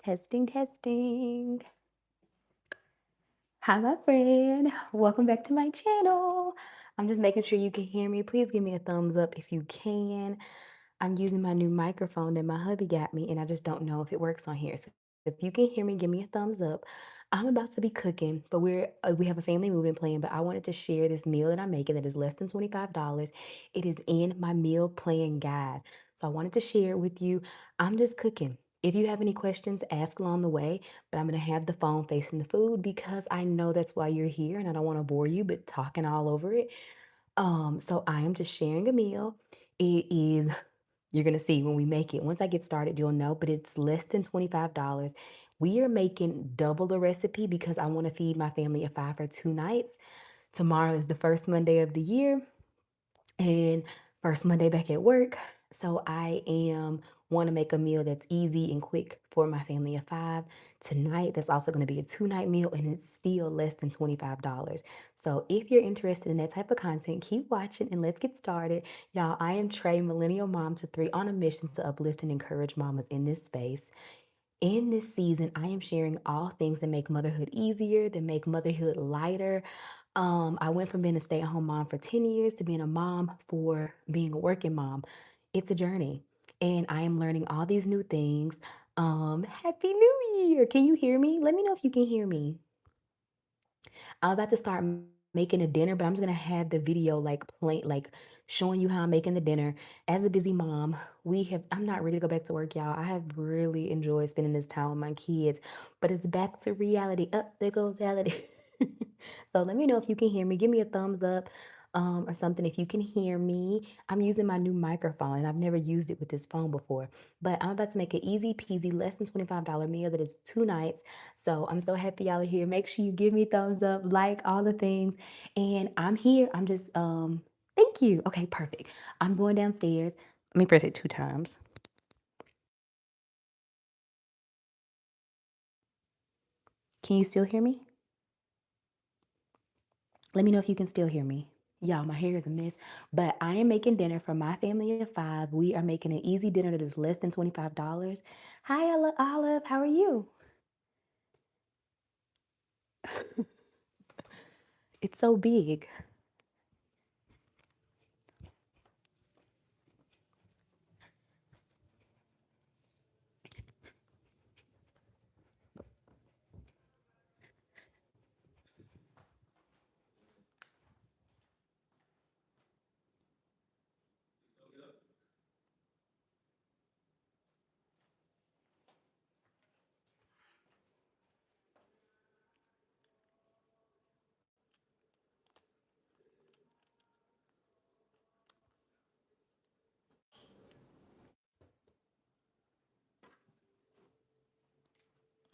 Testing, testing. Hi, my friend. Welcome back to my channel. I'm just making sure you can hear me. Please give me a thumbs up if you can. I'm using my new microphone that my hubby got me, and I just don't know if it works on here. So if you can hear me, give me a thumbs up. I'm about to be cooking, but we have a family moving plan, but I wanted to share this meal that I'm making that is less than $25. It is in my meal plan guide. So I wanted to share it with you. I'm just cooking. If you have any questions, ask along the way, but I'm going to have the phone facing the food because I know that's why you're here and I don't want to bore you, but talking all over it. So I am just sharing a meal. It is you're gonna see when we make it. Once I get started, you'll know, but it's less than $25. We are making double the recipe because I want to feed my family of 5 for 2 nights. Tomorrow is the first Monday of the year and first Monday back at work. So I am want to make a meal that's easy and quick for my family of 5 tonight. That's also going to be a 2 night meal and it's still less than $25. So if you're interested in that type of content, keep watching and let's get started. Y'all, I am Trey, millennial mom to 3 on a mission to uplift and encourage mamas in this space. In this season, I am sharing all things that make motherhood easier, that make motherhood lighter. I went from being a stay-at-home mom for 10 years to being a mom for being a working mom. It's a journey, and I am learning all these new things. Happy New Year! Can you hear me? Let me know if you can hear me. I'm about to start making a dinner, but I'm just gonna have the video like play, like showing you how I'm making the dinner. As a busy mom, I'm not ready to go back to work, y'all. I have really enjoyed spending this time with my kids, but it's back to reality. Up there goes reality. So let me know if you can hear me. Give me a thumbs up or something if you can hear me. I'm using my new microphone and I've never used it with this phone before. But I'm about to make an easy peasy, less than $25 meal that is 2 nights. So I'm so happy y'all are here. Make sure you give me thumbs up, like all the things. And I'm here. I'm just thank you. Okay, perfect. I'm going downstairs. Let me press it 2 times. Can you still hear me? Let me know if you can still hear me. Y'all, my hair is a mess, but I am making dinner for my family of 5. We are making an easy dinner that is less than $25. Hi, Olive. How are you? It's so big.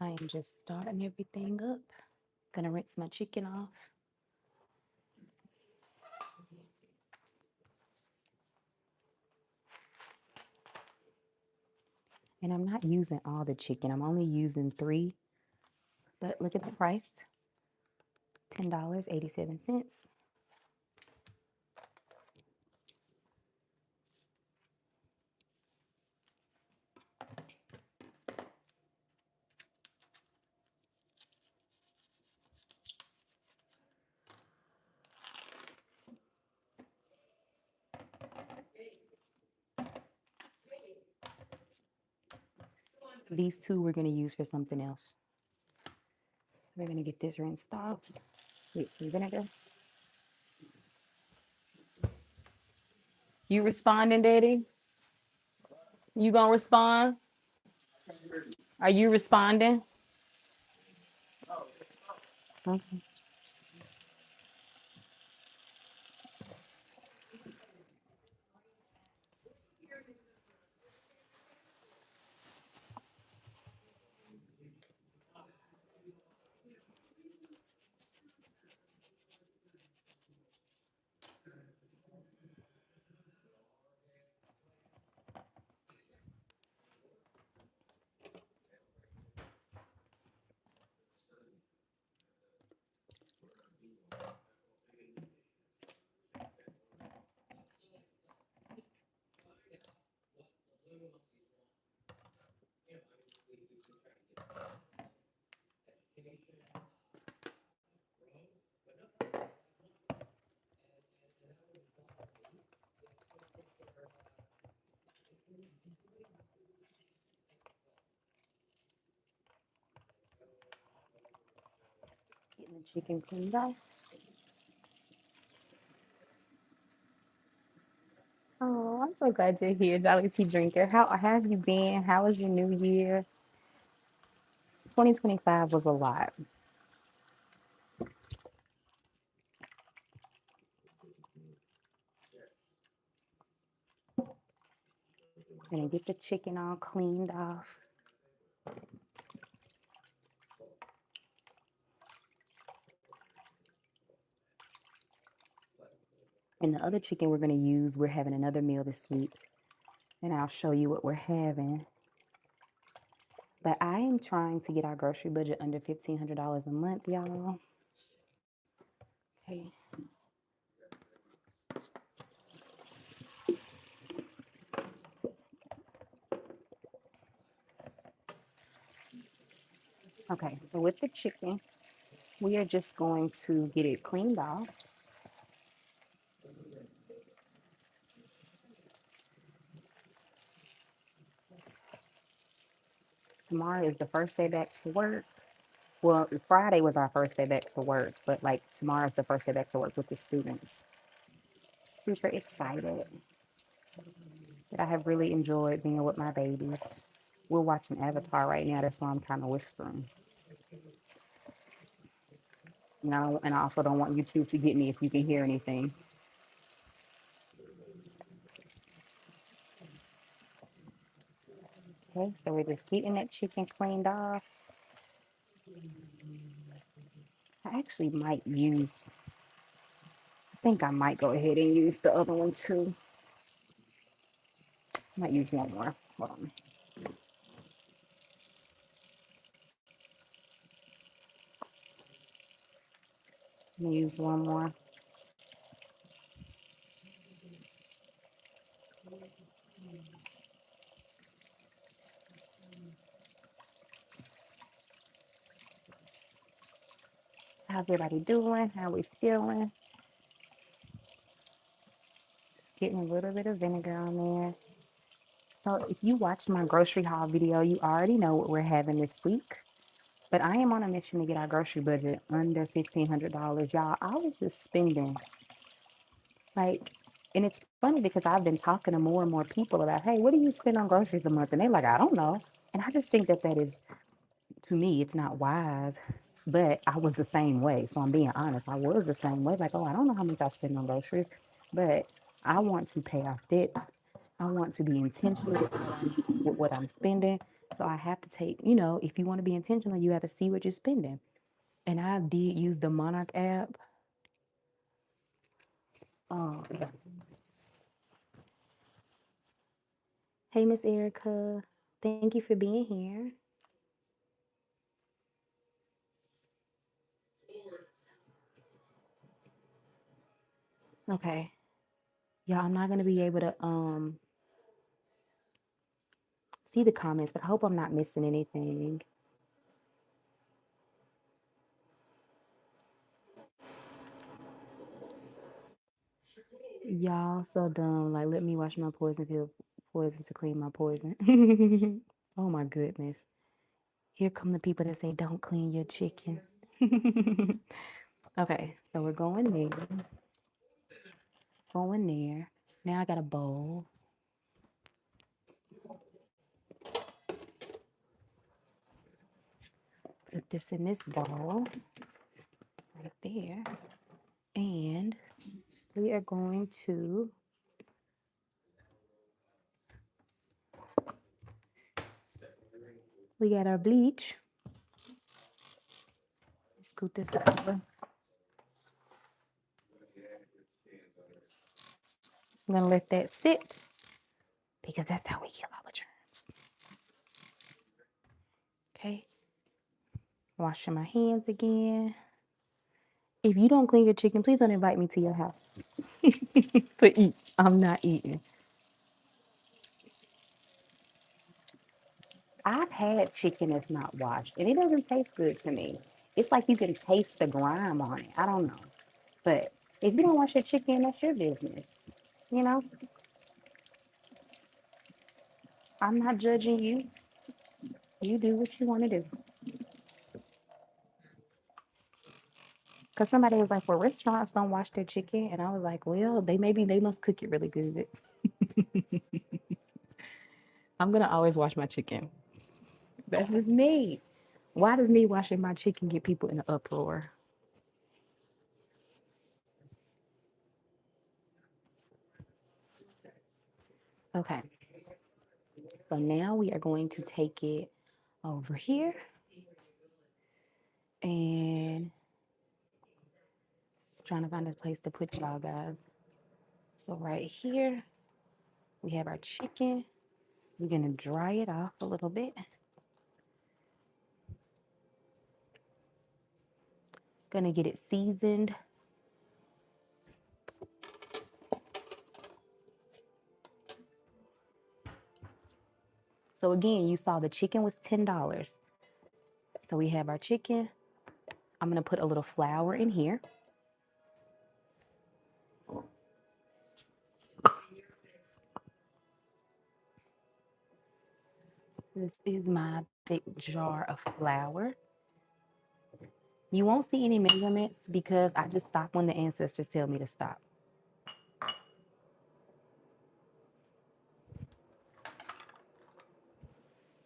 I am just starting everything up. Gonna rinse my chicken off. And I'm not using all the chicken. I'm only using 3. But look at the price. $10.87. These 2 we're gonna use for something else. So we're gonna get this rinsed off with some vinegar. You responding, Daddy? You gonna respond? Are you responding? Okay. chicken cleaned off. Oh, I'm so glad you're here, Jolly Tea Drinker. How have you been? How was your new year? 2025 was a lot. Gonna get the chicken all cleaned off. And the other chicken we're gonna use, we're having another meal this week. And I'll show you what we're having. But I am trying to get our grocery budget under $1,500 a month, y'all. Okay. Okay, so with the chicken, we are just going to get it cleaned off. Tomorrow is the first day back to work. Well, Friday was our first day back to work, but like tomorrow's the first day back to work with the students. Super excited. But I have really enjoyed being with my babies. We're watching Avatar right now. That's why I'm kind of whispering. You know, and I also don't want YouTube to get me if you can hear anything. Okay, so we're just getting that chicken cleaned off. I actually might use, I think I might go ahead and use the other one too. I might use one more. Hold on. I'm gonna use one more. How's everybody doing? How we feeling? Just getting a little bit of vinegar on there. So if you watched my grocery haul video, you already know what we're having this week. But I am on a mission to get our grocery budget under $1,500. Y'all, I was just spending like, and it's funny because I've been talking to more and more people about, hey, what do you spend on groceries a month? And they're like, I don't know. And I just think that that is, to me, it's not wise. But I was the same way. So I'm being honest. I was the same way. Like, oh, I don't know how much I spend on groceries, but I want to pay off debt. I want to be intentional with what I'm spending. So I have to take, you know, if you want to be intentional, you have to see what you're spending. And I did use the Monarch app. Yeah. Hey, Miss Erica. Thank you for being here. Okay. Yeah, I'm not gonna be able to see the comments, but I hope I'm not missing anything. Y'all so dumb. Like, let me wash my poison pill poison to clean my poison. Oh my goodness. Here come the people that say don't clean your chicken. Okay, so we're going there. Going there. Now I got a bowl. Put this in this bowl right there. And we are going to we got our bleach. Scoot this over. I'm gonna let that sit because that's how we kill all the germs. Okay. Washing my hands again. If you don't clean your chicken, please don't invite me to your house to eat. I'm not eating. I've had chicken that's not washed, and it doesn't taste good to me. It's like you can taste the grime on it. I don't know. But if you don't wash your chicken, that's your business. You know, I'm not judging you. You do what you want to do. Because somebody was like, well, restaurants don't wash their chicken. And I was like, well, they must cook it really good. I'm going to always wash my chicken. That's just me. Why does me washing my chicken get people in an uproar? Okay. So now we are going to take it over here and trying to find a place to put y'all guys. So right here, we have our chicken. We're gonna dry it off a little bit. Gonna get it seasoned. So again, you saw the chicken was $10. So we have our chicken. I'm gonna put a little flour in here. This is my big jar of flour. You won't see any measurements because I just stop when the ancestors tell me to stop.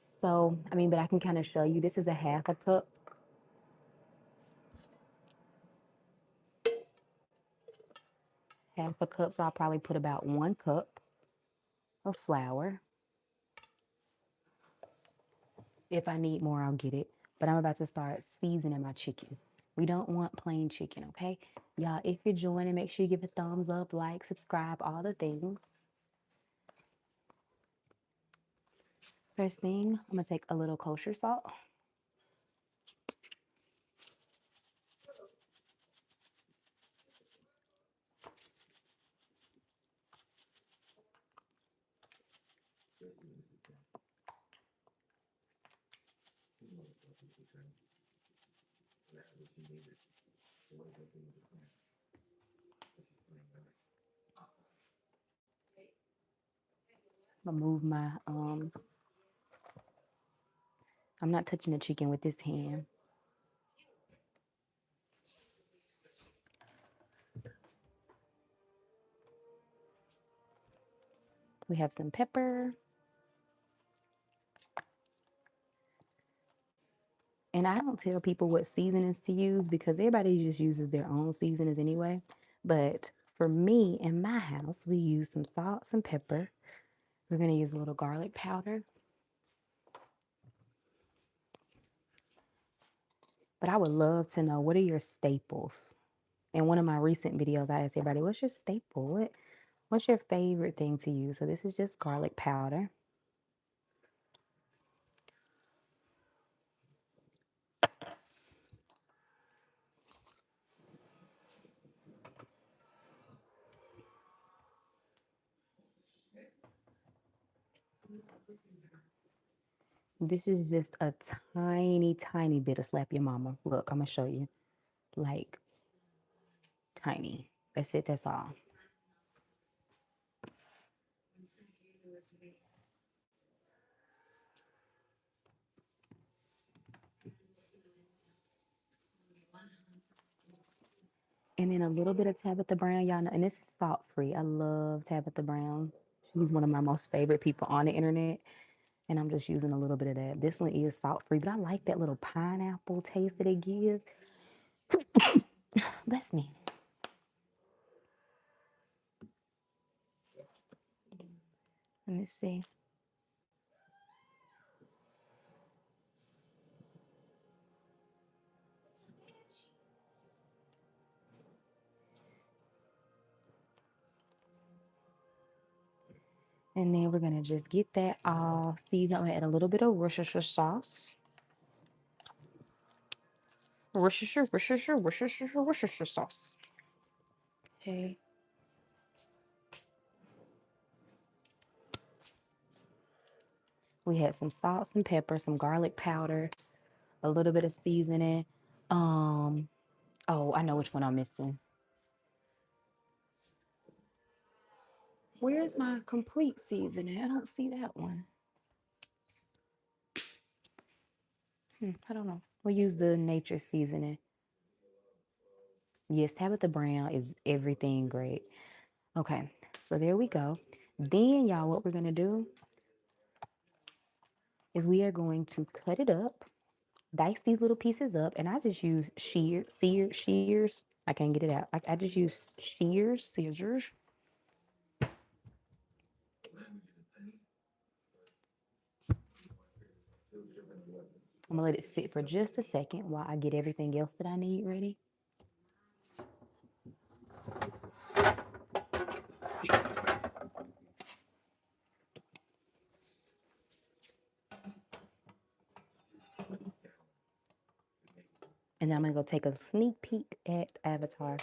So, I mean, but I can kind of show you. This is a half a cup. Half a cup, so I'll probably put about 1 cup of flour. If I need more, I'll get it. But I'm about to start seasoning my chicken. We don't want plain chicken, okay? Y'all, if you're joining, make sure you give a thumbs up, like, subscribe, all the things. First thing, I'm gonna take a little kosher salt. I'm gonna move my I'm not touching the chicken with this hand. We have some pepper. And I don't tell people what seasonings to use because everybody just uses their own seasonings anyway. But for me in my house, we use some salt, some pepper. We're going to use a little garlic powder. But I would love to know, what are your staples? In one of my recent videos, I asked everybody, what's your staple? What's your favorite thing to use? So this is just garlic powder. This is just a tiny, tiny bit of slap your mama. Look, I'm going to show you. Like, tiny. That's it. That's all. And then a little bit of Tabitha Brown, y'all know, and this is salt free. I love Tabitha Brown. She's one of my most favorite people on the internet. And I'm just using a little bit of that. This one is salt free, but I like that little pineapple taste that it gives. Bless me. Let me see. And then we're gonna just get that all seasoned. I'm gonna add a little bit of Worcestershire sauce. Worcestershire sauce. Okay. We had some salt, some pepper, some garlic powder, a little bit of seasoning. Oh, I know which one I'm missing. Where's my complete seasoning? I don't see that one. I don't know. We'll use the nature seasoning. Yes, Tabitha Brown is everything great. Okay, so there we go. Then, y'all, what we're gonna do is we are going to cut it up, dice these little pieces up, and I just use shears. I can't get it out. I just use scissors. I'm gonna let it sit for just a second while I get everything else that I need ready. And then I'm gonna go take a sneak peek at Avatar.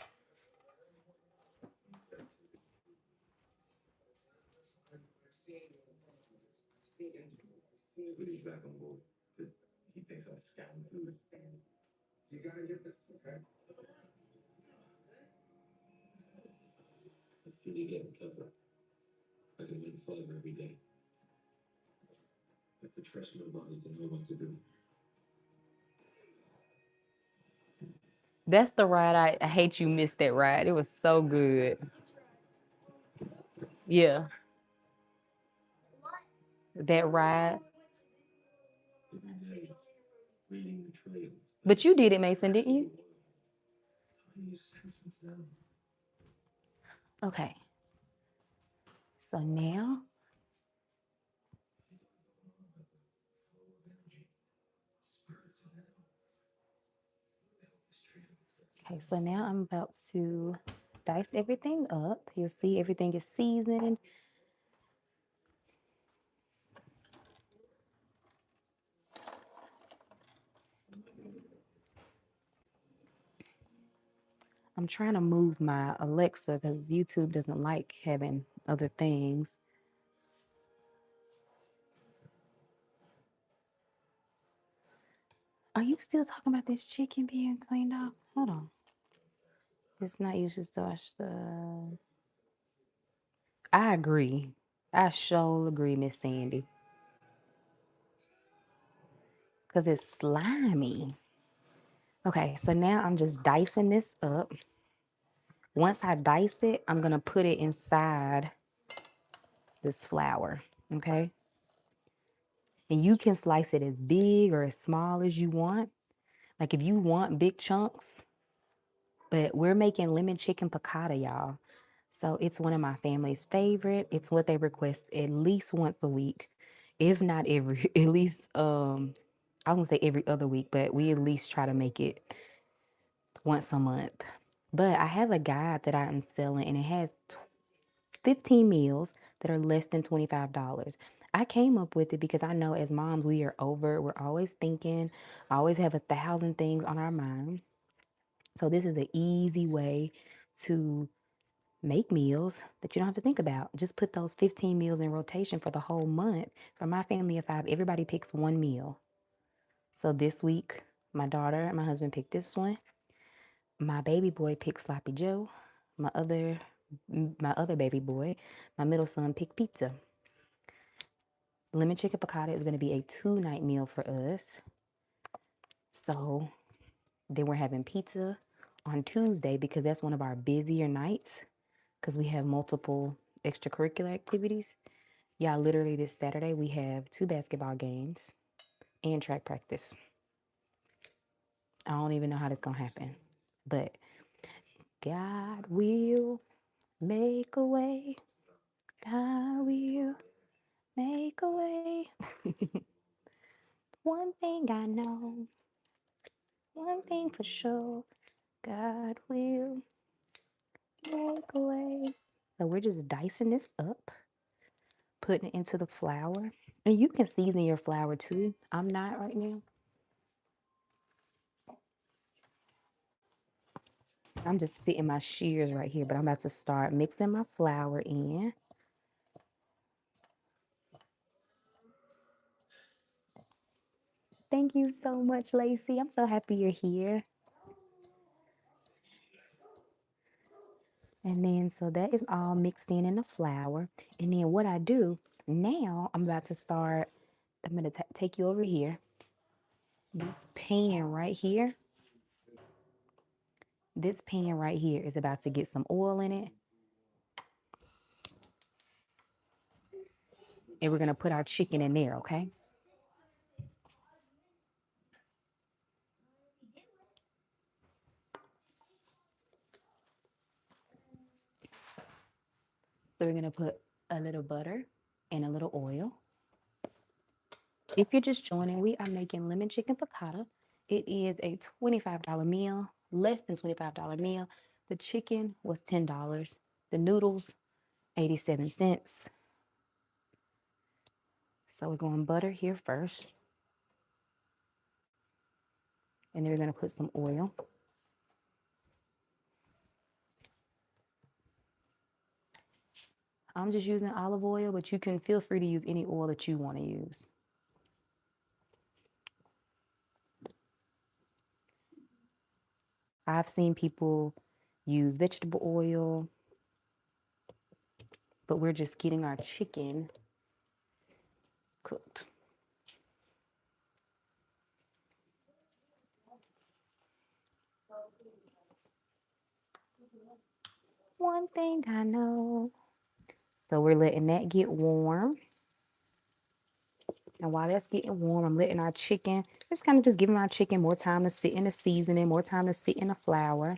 That's the ride. I hate you missed that ride. It was so good. Yeah, that ride. But you did it, Mason, didn't you? Okay. So now, okay, so now I'm about to dice everything up. You'll see everything is seasoned. I'm trying to move my Alexa because YouTube doesn't like having other things. Are you still talking about this chicken being cleaned up? Hold on. It's not used to wash the. I agree. I sure agree, Miss Sandy. Because it's slimy. Okay, so now I'm just dicing this up. Once I dice it, I'm going to put it inside this flour. Okay. And you can slice it as big or as small as you want. Like if you want big chunks, but we're making lemon chicken piccata, y'all. So it's one of my family's favorite. It's what they request at least once a week, if not every, at least I won't say every other week, but we at least try to make it once a month. But I have a guide that I'm selling, and it has 15 meals that are less than $25. I came up with it because I know as moms, we're always thinking, always have 1,000 things on our mind. So this is an easy way to make meals that you don't have to think about. Just put those 15 meals in rotation for the whole month. For my family of 5, everybody picks one meal. So this week, my daughter and my husband picked this one. My baby boy picked sloppy Joe. My other my other baby boy, my middle son, picked pizza. Lemon chicken piccata is going to be a 2-night meal for us. So then we're having pizza on Tuesday because that's one of our busier nights because we have multiple extracurricular activities. Yeah, literally this Saturday we have 2 basketball games and track practice. I don't even know how this gonna happen, but God will make a way. God will make a way. One thing I know, one thing for sure, God will make a way. So we're just dicing this up, putting it into the flour. And you can season your flour too. I'm not right now. I'm just sitting my shears right here, but I'm about to start mixing my flour in. Thank you so much, Lacey. I'm so happy you're here. And then, so that is all mixed in the flour. And then what I do now, I'm about to start, I'm going to take you over here. This pan right here, This pan right here is about to get some oil in it. And we're going to put our chicken in there, okay? So we're going to put a little butter and a little oil. If you're just joining, we are making lemon chicken piccata. It is a $25 meal, less than $25 meal. The chicken was $10. The noodles, 87 cents. So we're going butter here first. And then we're going to put some oil. I'm just using olive oil, but you can feel free to use any oil that you want to use. I've seen people use vegetable oil, but we're just getting our chicken cooked. One thing I know. So we're letting that get warm. And while that's getting warm, I'm letting our chicken, just giving our chicken more time to sit in the seasoning, more time to sit in the flour.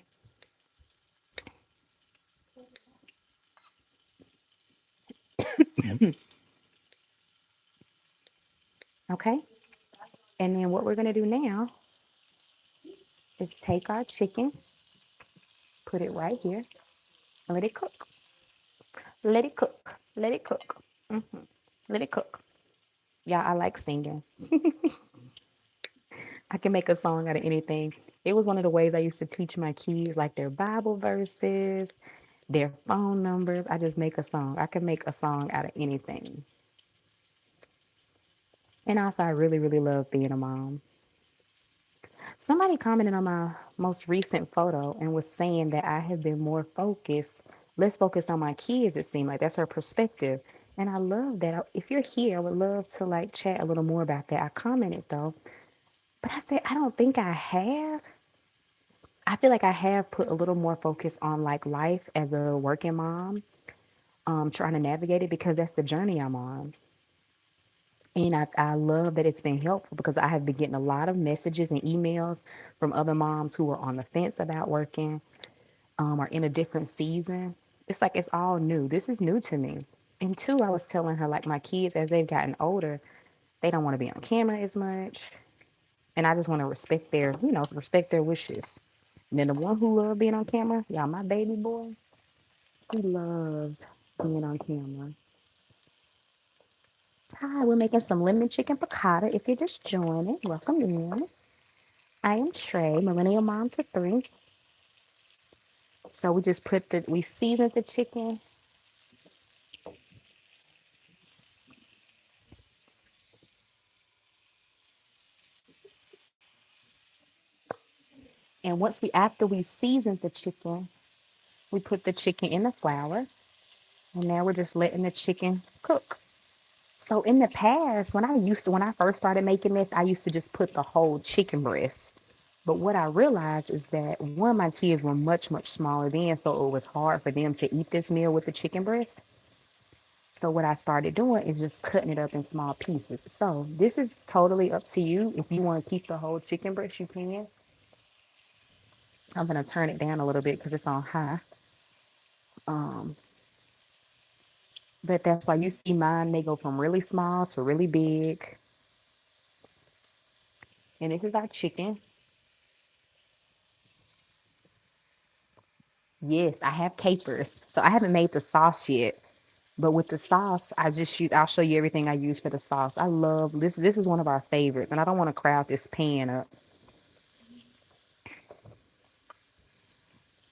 Okay. And then what we're going to do now is take our chicken, put it right here, and let it cook. Let it cook. Let it cook. Let it cook. Yeah, I like singing. I can make a song out of anything. It was one of the ways I used to teach my kids, like their Bible verses, their phone numbers. I just make a song. I can make a song out of anything. And also, I really, really love being a mom. Somebody commented on my most recent photo and was saying that I have been more focused, less focused on my kids, it seemed like. That's her perspective. And I love that. If you're here, I would love to like chat a little more about that. I commented though, but I said, I don't think I have. I feel like I have put a little more focus on like life as a working mom, trying to navigate it because that's the journey I'm on. And I love that it's been helpful because I have been getting a lot of messages and emails from other moms who are on the fence about working, or in a different season. It's like it's all new. This is new to me. And two, I was telling her like my kids as they've gotten older, they don't want to be on camera as much. And I just want to respect their, respect their wishes. And then the one who loved being on camera, y'all, my baby boy, he loves being on camera. Hi, we're making some lemon chicken piccata. If you're just joining, welcome in. I am Trey, millennial mom to three. So we just we seasoned the chicken. And after we seasoned the chicken, we put the chicken in the flour. And now we're just letting the chicken cook. So in the past, when I first started making this, I used to just put the whole chicken breast. But what I realized is that one, my kids were much, much smaller then, so it was hard for them to eat this meal with the chicken breast. So what I started doing is just cutting it up in small pieces. So this is totally up to you. If you want to keep the whole chicken breast, you can. I'm gonna turn it down a little bit because it's on high. Um, but that's why you see mine, they go from really small to really big. And this is our chicken. Yes, I have capers. So I haven't made the sauce yet. But with the sauce, I'll show you everything I use for the sauce. I love this. This is one of our favorites, and I don't want to crowd this pan up.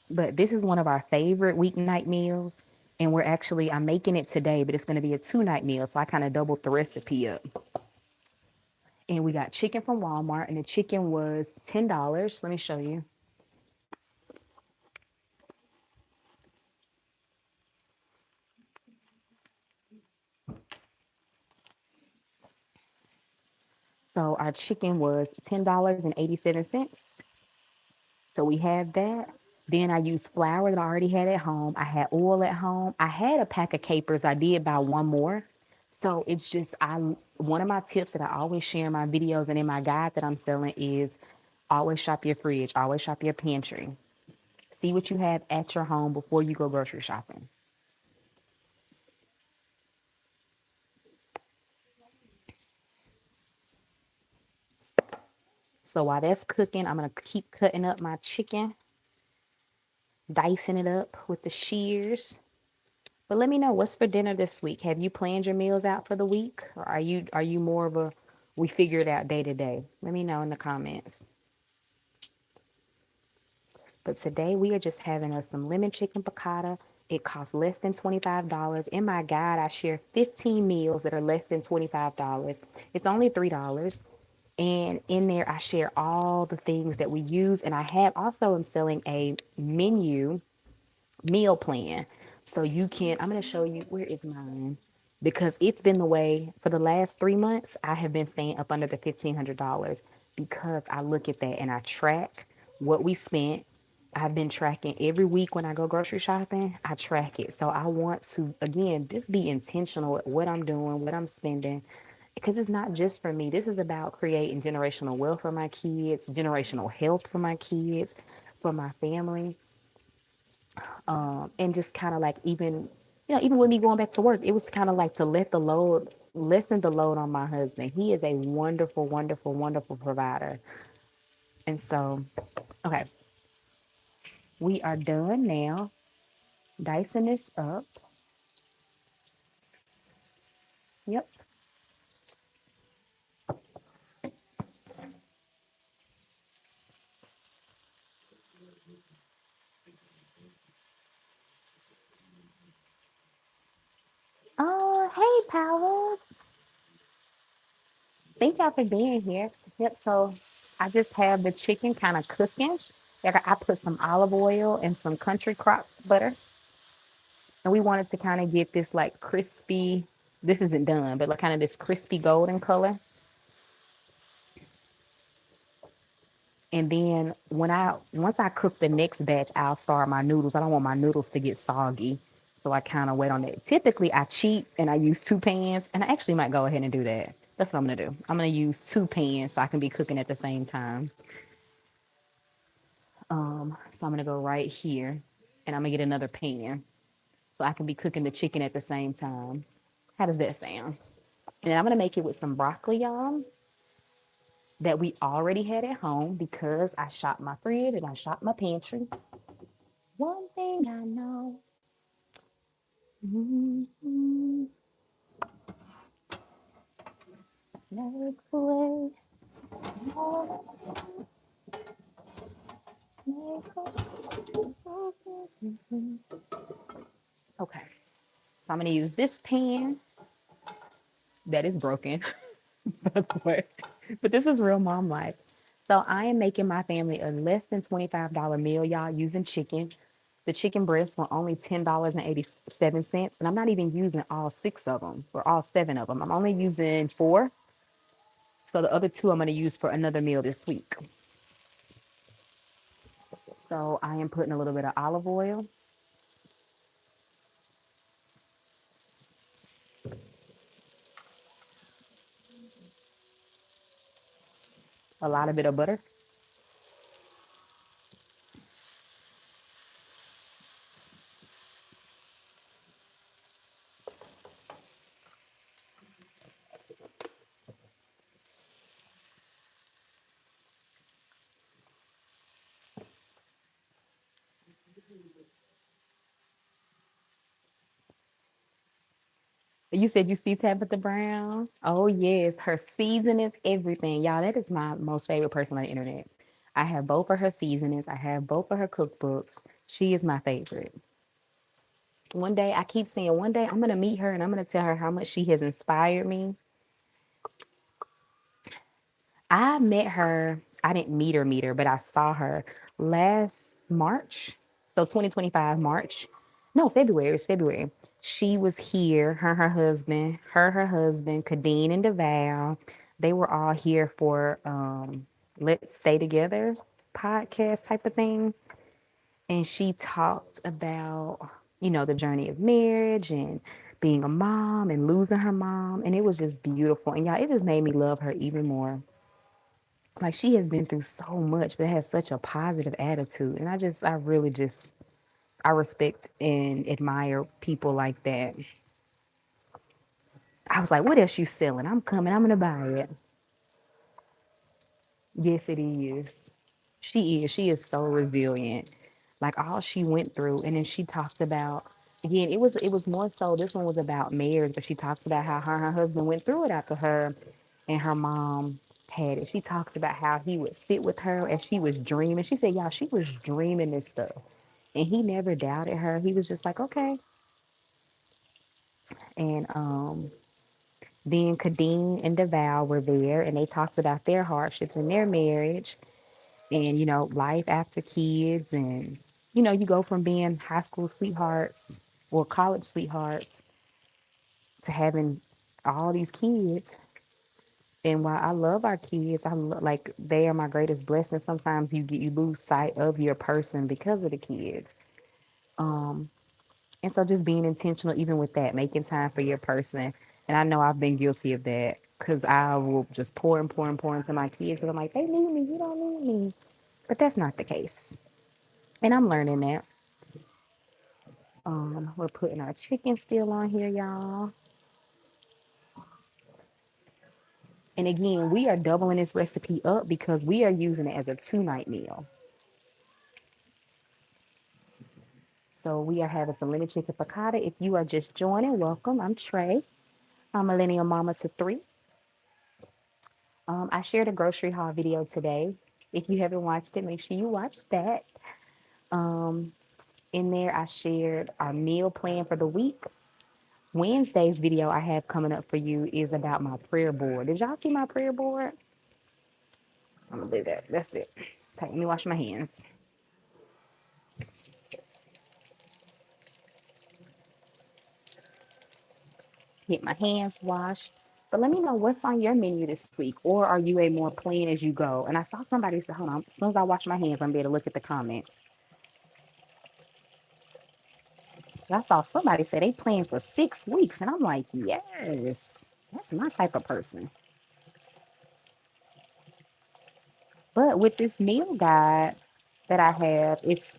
But this is one of our favorite weeknight meals. And I'm making it today, but it's going to be a 2-night meal. So I kind of doubled the recipe up. And we got chicken from Walmart, and the chicken was $10. Let me show you. So our chicken was $10.87. So we have that. Then I used flour that I already had at home. I had oil at home. I had a pack of capers. I did buy one more. So it's just one of my tips that I always share in my videos and in my guide that I'm selling is always shop your fridge, always shop your pantry. See what you have at your home before you go grocery shopping. So while that's cooking, I'm gonna keep cutting up my chicken, dicing it up with the shears. But let me know what's for dinner this week. Have you planned your meals out for the week? Or are you more of a we figure it out day to day? Let me know in the comments. But today we are just having us some lemon chicken piccata. It costs less than $25. In my guide, I share 15 meals that are less than $25. It's only $3. And in there, I share all the things that we use. And I have also am selling a menu meal plan. So you can, I'm going to show you where is mine because it's been the way for the last 3 months. I have been staying up under the $1,500 because I look at that and I track what we spent. I've been tracking every week when I go grocery shopping, I track it. So I want to, again, just be intentional at what I'm doing, what I'm spending, because it's not just for me. This is about creating generational wealth for my kids, generational health for my kids, for my family, and just kind of like even with me going back to work, it was kind of like to lessen the load on my husband. He is a wonderful, wonderful, wonderful provider. And so, okay, we are done now. Dicing this up. Yep. Oh, hey, Powers. Thank y'all for being here. Yep. So I just have the chicken kind of cooking. Like I put some olive oil and some country crock butter, and we wanted to kind of get this like crispy. This isn't done, but like kind of this crispy golden color. And then once I cook the next batch, I'll start my noodles. I don't want my noodles to get soggy. So I kind of wait on that. Typically I cheat and I use two pans, and I actually might go ahead and do that. That's what I'm gonna do. I'm gonna use two pans so I can be cooking at the same time. So I'm gonna go right here and I'm gonna get another pan so I can be cooking the chicken at the same time. How does that sound? And then I'm gonna make it with some broccoli, y'all, that we already had at home because I shopped my fridge and I shopped my pantry. One thing I know. Mm-hmm. Make way. Okay, so I'm gonna use this pan that is broken, by the way, but this is real mom life. So I am making my family a less than $25 meal, y'all, using chicken. The chicken breasts were only $10.87, and I'm not even using all six of them or all seven of them. I'm only using four. So the other two I'm going to use for another meal this week. So I am putting a little bit of olive oil, a lot of bit of butter. You said you see Tabitha Brown? Oh yes, her seasonings, everything. Y'all, that is my most favorite person on the internet. I have both of her seasonings. I have both of her cookbooks. She is my favorite. One day, I keep saying, one day I'm gonna meet her and I'm gonna tell her how much she has inspired me. I met her, I didn't meet her, but I saw her last March. So 2025 March. No, February. It's February. She was here, her husband, Kadeen and DeVal. They were all here for Let's Stay Together podcast type of thing. and she talked about, the journey of marriage and being a mom and losing her mom. And it was just beautiful. And y'all, it just made me love her even more. Like she has been through so much, but has such a positive attitude. And I really just, I respect and admire people like that. I was like, what else you selling? I'm coming. I'm going to buy it. Yes, it is. She is. She is so resilient. Like all she went through. And then she talks about again, it was more so this one was about marriage, but she talks about how her and her husband went through it after her and her mom had it. She talks about how he would sit with her as she was dreaming. She said, y'all, she was dreaming this stuff. And he never doubted her. He was just like, okay. And then Kadeen and Deval were there and they talked about their hardships in their marriage and life after kids and you go from being high school sweethearts or college sweethearts to having all these kids. And while I love our kids, like they are my greatest blessing. Sometimes you lose sight of your person because of the kids. um and so just being intentional even with that, making time for your person. And I know I've been guilty of that because I will just pour and pour and pour into my kids because I'm like, they need me, you don't need me. But that's not the case. And I'm learning that. We're putting our chicken still on here, y'all. And again, we are doubling this recipe up because we are using it as a 2-night meal. So we are having some lemon chicken piccata. If you are just joining, welcome. I'm Trey. I'm millennial mama to 3. I shared a grocery haul video today. If you haven't watched it, make sure you watch that. Um, in there, I shared our meal plan for the week. Wednesday's video I have coming up for you is about my prayer board. Did y'all see my prayer board? I'm gonna do that. That's it. Okay, let me wash my hands. Get my hands washed. But let me know what's on your menu this week, or are you a more plan as you go? And I saw somebody say, hold on, as soon as I wash my hands, I'm able to look at the comments. I saw somebody say they plan for 6 weeks, and I'm like, yes, that's my type of person. But with this meal guide that I have, it's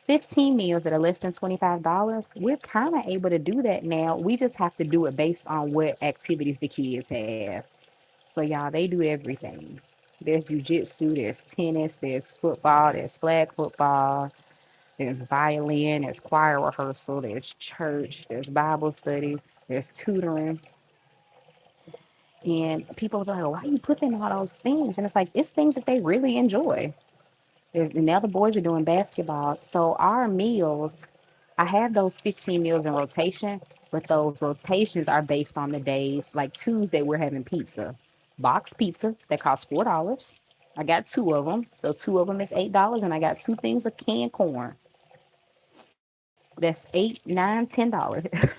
15 meals that are less than $25. We're kind of able to do that now. We just have to do it based on what activities the kids have. So y'all, they do everything. There's jujitsu, there's tennis, there's football, there's flag football, there's violin, there's choir rehearsal, there's church, there's Bible study, there's tutoring. And people are like, why are you putting all those things? And it's like, it's things that they really enjoy. And the other boys are doing basketball. So our meals, I have those 15 meals in rotation, but those rotations are based on the days. Like Tuesday, we're having pizza, box pizza that costs $4. I got 2 of them. So 2 of them is $8. And I got 2 things of canned corn. That's $8, $9, $10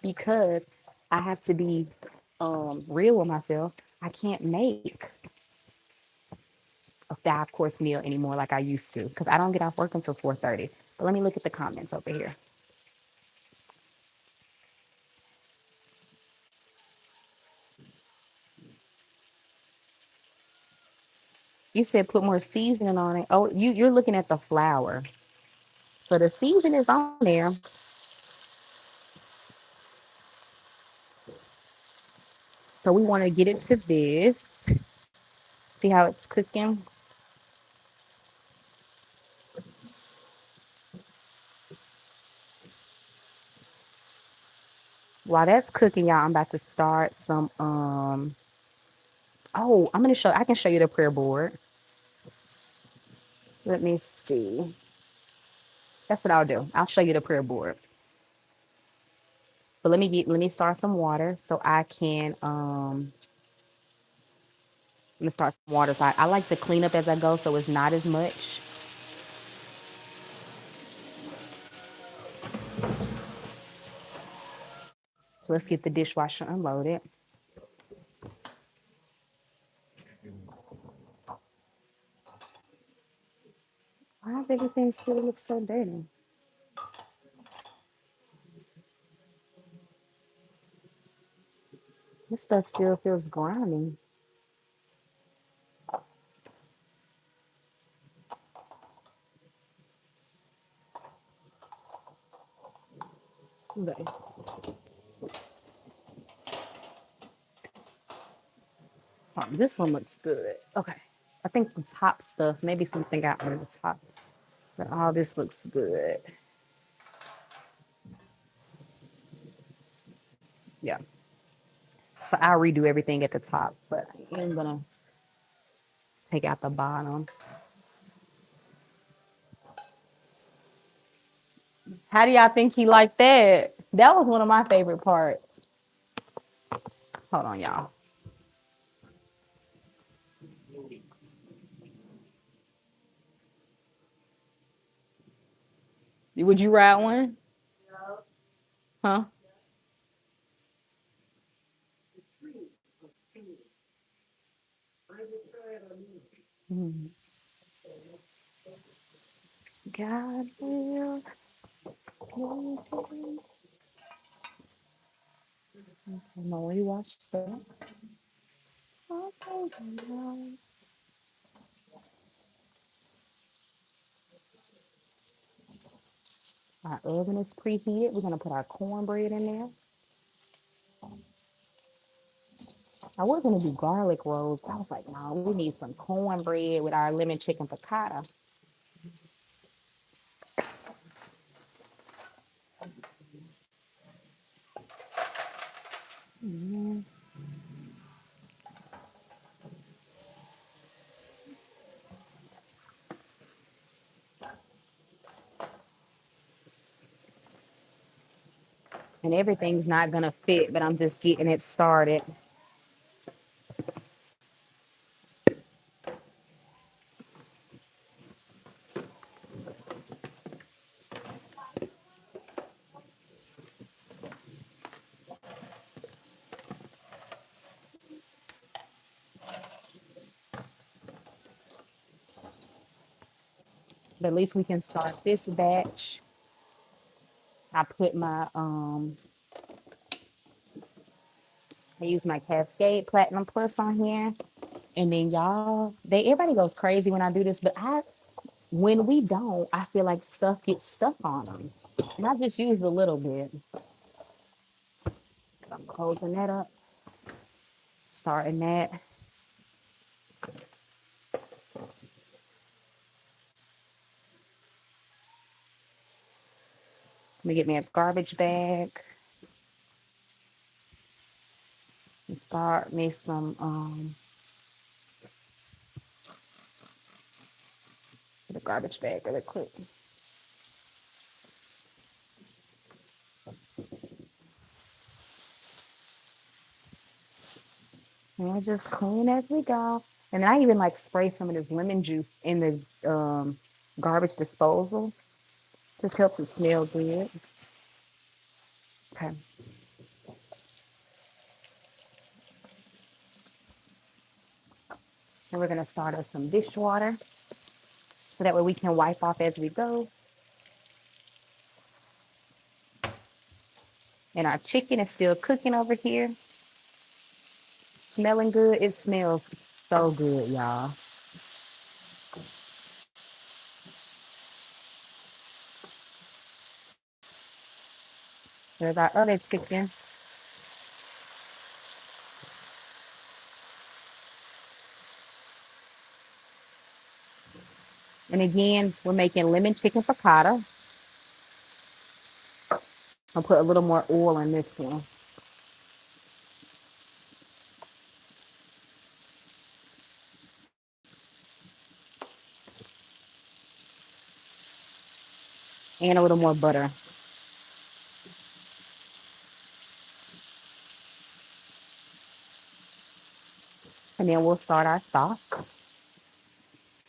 because I have to be real with myself. I can't make a 5 course meal anymore like I used to because I don't get off work until 4:30. But let me look at the comments over here. You said put more seasoning on it. Oh, you're looking at the flour. So the season is on there. So we want to get it to this. See how it's cooking? While that's cooking, y'all, I'm about to start some oh, I can show you the prayer board. Let me see. That's what I'll do. I'll show you the prayer board. But let me start some water so I can let me start some water. So I like to clean up as I go so it's not as much. So let's get the dishwasher unloaded. Why is does everything still look so dirty? This stuff still feels grimy. Okay. Oh, this one looks good. Okay. I think the top stuff, maybe something got on the top. But all this looks good. Yeah. So I'll redo everything at the top, but I'm gonna take out the bottom. How do y'all think he liked that? That was one of my favorite parts. Hold on, y'all. Would you ride one? Huh? Mhm. God will. I'm already watched that. Our oven is preheated. We're gonna put our cornbread in there. I was gonna do garlic rolls, but I was like, no, we need some cornbread with our lemon chicken piccata. Mhm. And everything's not gonna fit, but I'm just getting it started. But at least we can start this batch. I put my I use my Cascade Platinum Plus on here. And then y'all, everybody goes crazy when I do this, but when we don't, I feel like stuff gets stuck on them. And I just use a little bit. I'm closing that up, starting that. Let me get me a garbage bag and start me some the garbage bag really quick. And I just clean as we go. And I even like spray some of this lemon juice in the garbage disposal. Just helps it smell good. Okay. And we're gonna start us some dishwater so that way we can wipe off as we go. And our chicken is still cooking over here. Smelling good. It smells so good, y'all. There's our other chicken. And again, we're making lemon chicken piccata. I'll put a little more oil in this one. And a little more butter. And then we'll start our sauce.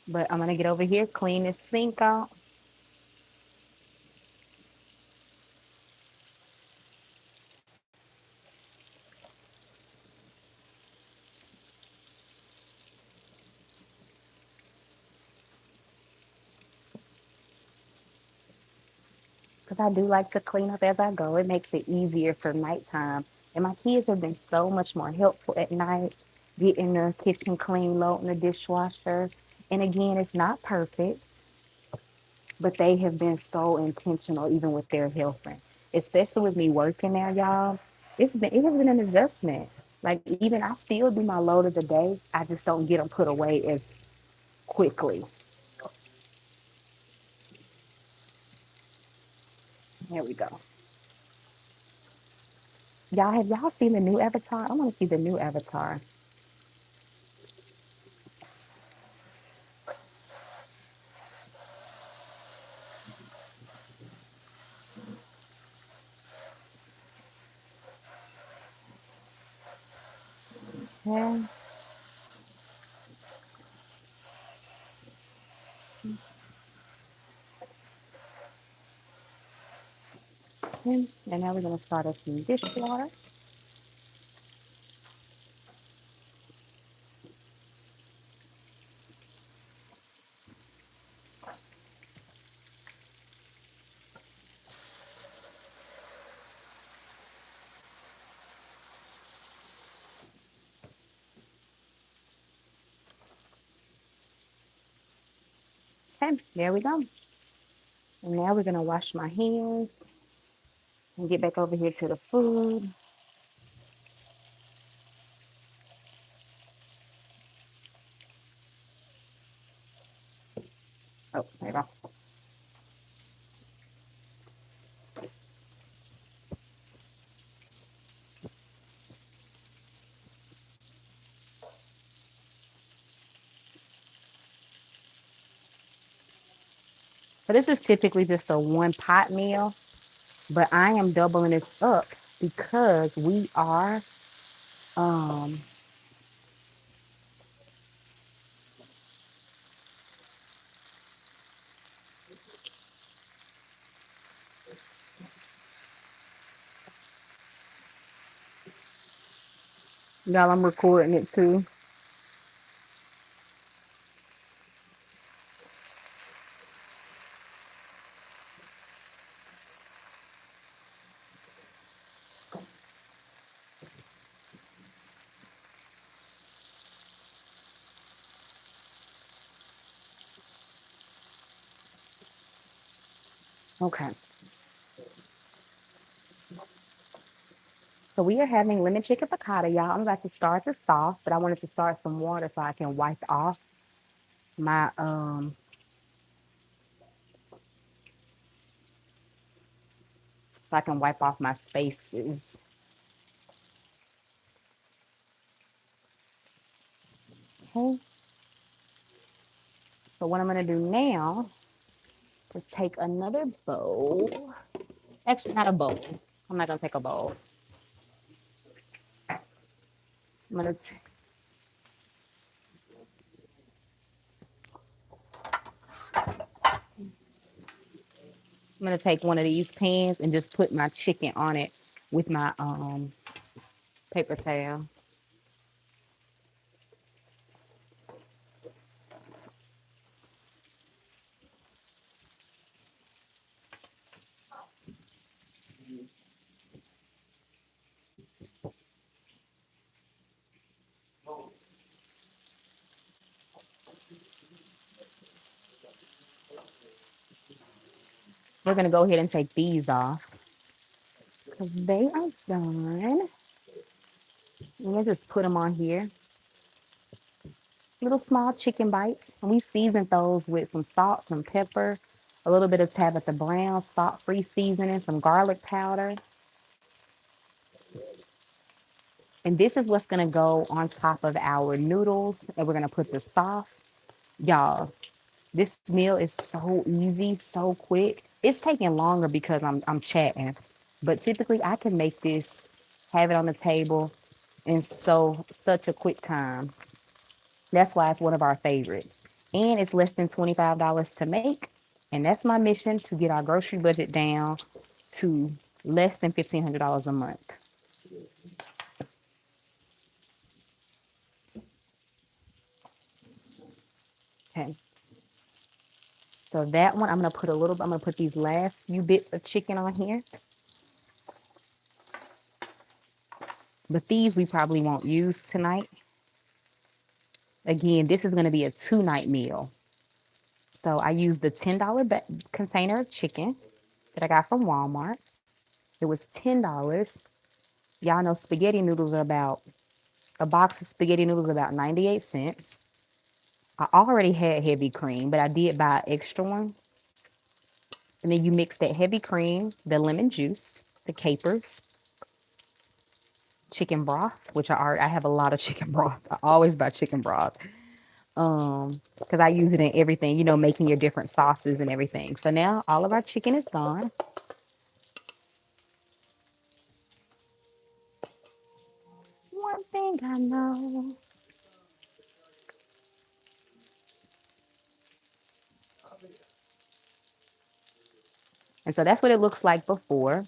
But I'm gonna get over here, clean this sink out. because I do like to clean up as I go. It makes it easier for nighttime. And my kids have been so much more helpful at night, getting the kitchen clean, loading the dishwasher. And again, it's not perfect, but they have been so intentional even with their helping, especially with me working now, y'all. It has been an adjustment. Like even I still do my load of the day. I just don't get them put away as quickly. There we go. Y'all seen the new avatar? I want to see the new avatar. Yeah. And now we're gonna start us some dishwater. Okay, there we go. And now we're gonna wash my hands and get back over here to the food. Oh, there you go. So this is typically just a one pot meal, but I am doubling this up because we are um y'all, I'm recording it too. Okay. So we are having lemon chicken piccata, y'all. I'm about to start the sauce, but I wanted to start some water so I can wipe off my so I can wipe off my spaces. Okay. So what I'm gonna do now is take another bowl. Actually, not a bowl. I'm not gonna take a bowl. I'm gonna t- I'm gonna take one of these pans and just put my chicken on it with my paper towel. We're gonna go ahead and take these off because they are done. And we'll just put them on here. Little small chicken bites. And we seasoned those with some salt, some pepper, a little bit of Tabitha Brown, salt-free seasoning, some garlic powder. And this is what's gonna go on top of our noodles. And we're gonna put the sauce. Y'all, this meal is so easy, so quick. It's taking longer because I'm chatting. But typically I can make this, have it on the table in such a quick time. That's why it's one of our favorites. And it's less than $25 to make. And that's my mission, to get our grocery budget down to less than $1,500 a month. Okay. So that one, I'm gonna put a little. I'm gonna put these last few bits of chicken on here, but these we probably won't use tonight. Again, this is gonna be a 2 night meal. So I used the $10 container of chicken that I got from Walmart. It was $10. Y'all know spaghetti noodles are about a box of spaghetti noodles about 98 cents. I already had heavy cream, but I did buy an extra one. And then you mix that heavy cream, the lemon juice, the capers, chicken broth, which I have a lot of chicken broth. I always buy chicken broth. Because I use it in everything, making your different sauces and everything. So now all of our chicken is gone. One thing I know. And so that's what it looks like before.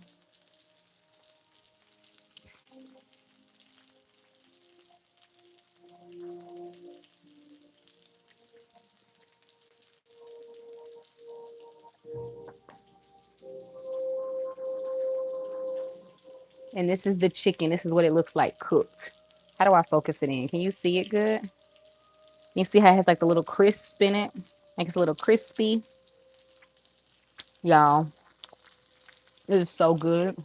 And this is the chicken. This is what it looks like cooked. How do I focus it in? Can you see it good? You see how it has like the little crisp in it? Like it's a little crispy. Y'all, it is so good.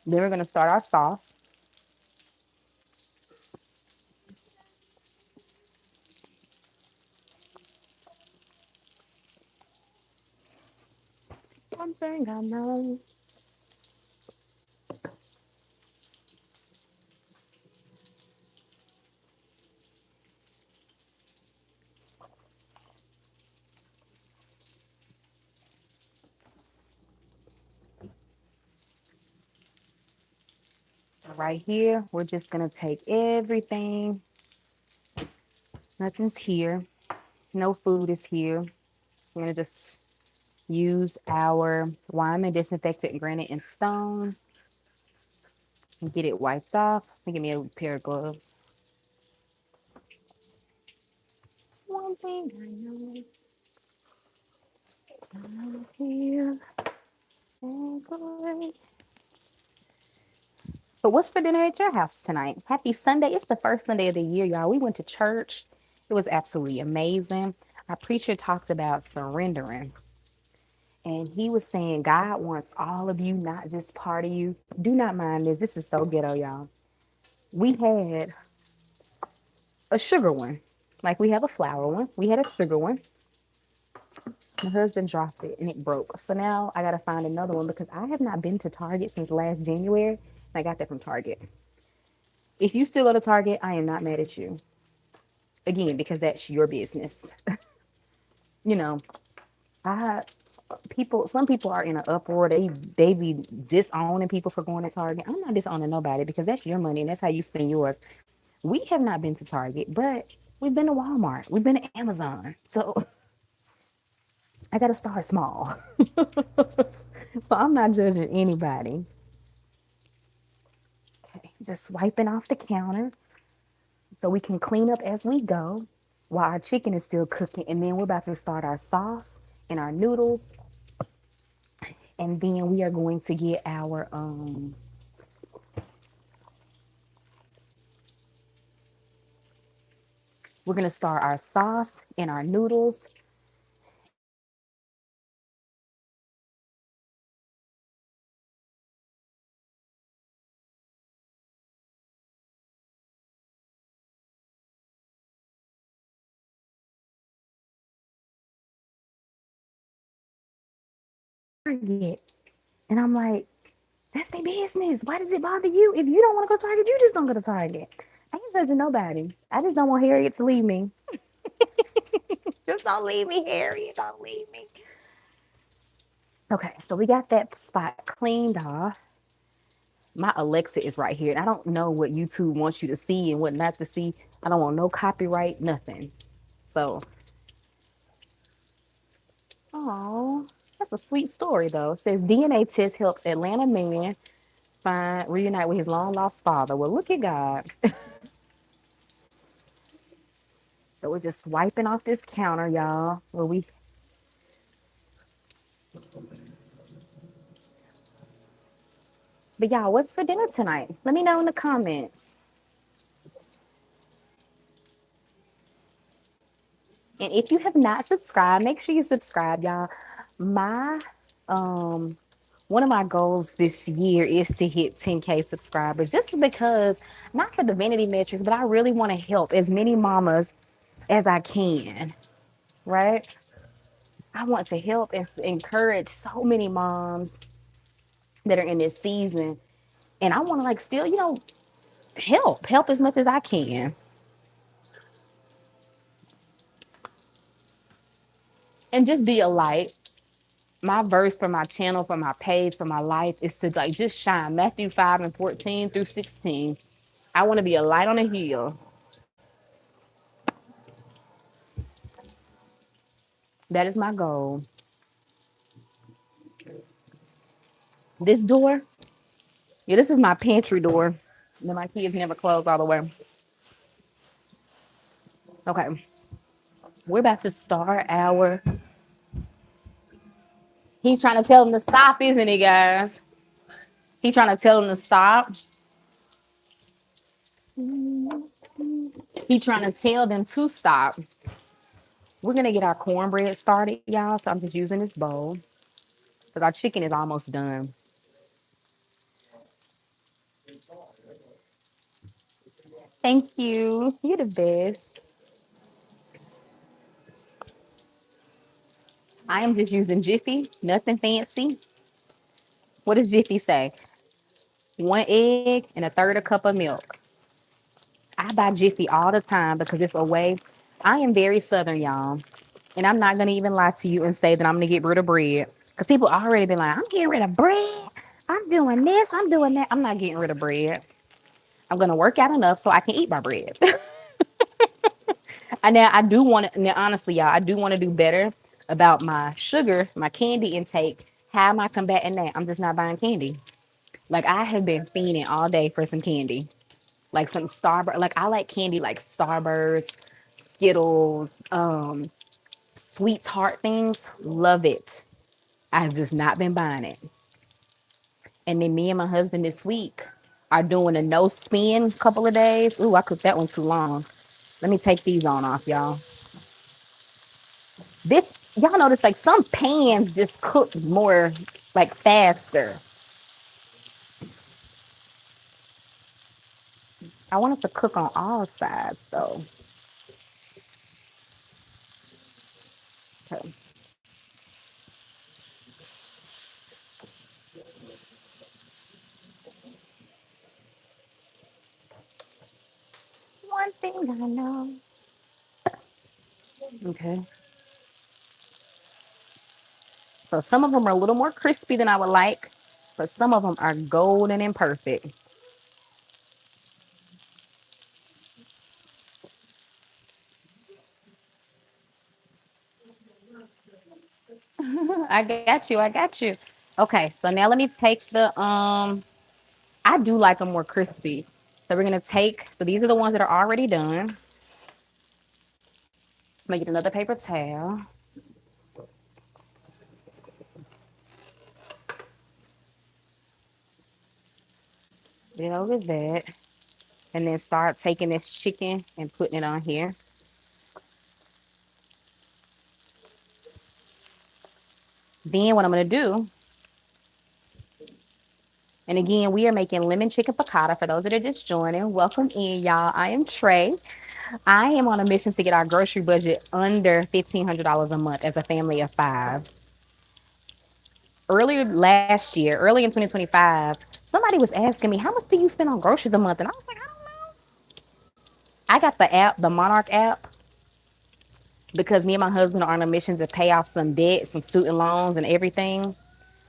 Then we're going to start our sauce. One thing I know. So right here, we're just going to take everything. Nothing's here. No food is here. We're going to just use our Wyman disinfectant granite and stone and get it wiped off. Give me a pair of gloves. One thing I know here. But what's for dinner at your house tonight? Happy Sunday. It's the first Sunday of the year, y'all. We went to church. It was absolutely amazing. Our preacher talked about surrendering. And he was saying God wants all of you, not just part of you. Do not mind this. This is so ghetto, y'all. We had a sugar one. Like we have a flour one. We had a sugar one. My husband dropped it and it broke. So now I got to find another one because I have not been to Target since last January. And I got that from Target. If you still go to Target, I am not mad at you. Again, because that's your business. You know, I some people are in an uproar. They be disowning people for going to Target. I'm not disowning nobody because that's your money and that's how you spend yours. We have not been to Target, but we've been to Walmart. We've been to Amazon. So I gotta start small. So I'm not judging anybody. Okay, just wiping off the counter so we can clean up as we go while our chicken is still cooking. And then we're about to start our sauce and our noodles. And then we are going to get our we're gonna start our sauce and our noodles. Target. And I'm like, that's their business. Why does it bother you? If you don't want to go to Target, you just don't go to Target. I ain't judging nobody. I just don't want Harriet to leave me. Just don't leave me, Harriet. Don't leave me. Okay, so we got that spot cleaned off. My Alexa is right here, and I don't know what YouTube wants you to see and what not to see. I don't want no copyright, nothing. So, oh, that's a sweet story though. It says DNA test helps Atlanta man find reunite with his long lost father. Well, look at God. So we're just wiping off this counter, y'all. But y'all, what's for dinner tonight? Let me know in the comments. And if you have not subscribed, make sure you subscribe, y'all. My um one of my goals this year is to hit 10K subscribers just because not for the vanity metrics, but I really want to help as many mamas as I can, right? I want to help and encourage so many moms that are in this season. And I want to like still, help as much as I can. And just be a light. My verse for my channel, for my page, for my life is to like just shine. Matthew 5 and 14 through 16. I want to be a light on a hill. That is my goal. This door, yeah, this is my pantry door. Then my kids never close all the way. Okay, we're about to start our. He's trying to tell them to stop, isn't he, guys? He's trying to tell them to stop. He's trying to tell them to stop. We're gonna get our cornbread started, y'all. So I'm just using this bowl because our chicken is almost done. Thank you. You're the best. I am just using Jiffy, nothing fancy. What does Jiffy say? One egg and a third a cup of milk. I buy Jiffy all the time because it's a way. I am very southern, y'all. And I'm not gonna even lie to you and say that I'm gonna get rid of bread. Because people already been like, I'm getting rid of bread. I'm doing this, I'm doing that. I'm not getting rid of bread. I'm gonna work out enough so I can eat my bread. And now I do want to, now honestly, y'all, I do want to do better about my sugar, my candy intake. How am I combating that? I'm just not buying candy. Like I have been fiending all day for some candy, like some Starburst. Like I like candy like Starburst, Skittles, sweetheart things. Love it. I've just not been buying it. And then me and my husband this week are doing a no spin couple of days. Ooh, I cooked that one too long. Let me take these on off, y'all. This y'all notice like some pans just cook more like faster. I want it to cook on all sides though. Okay. One thing I know. Okay. So some of them are a little more crispy than I would like, but some of them are golden and perfect. I got you. I got you. Okay, so now let me take the I do like them more crispy. So we're gonna take, so these are the ones that are already done. I'm gonna get another paper towel. Get over that. And then start taking this chicken and putting it on here. Then what I'm gonna do, and again, we are making lemon chicken piccata for those that are just joining. Welcome in, y'all. I am Trey. I am on a mission to get our grocery budget under $1,500 a month as a family of five. Earlier last year, early in 2025, somebody was asking me, how much do you spend on groceries a month? And I was like, I don't know. I got the app, the Monarch app, because me and my husband are on a mission to pay off some debt, some student loans, and everything.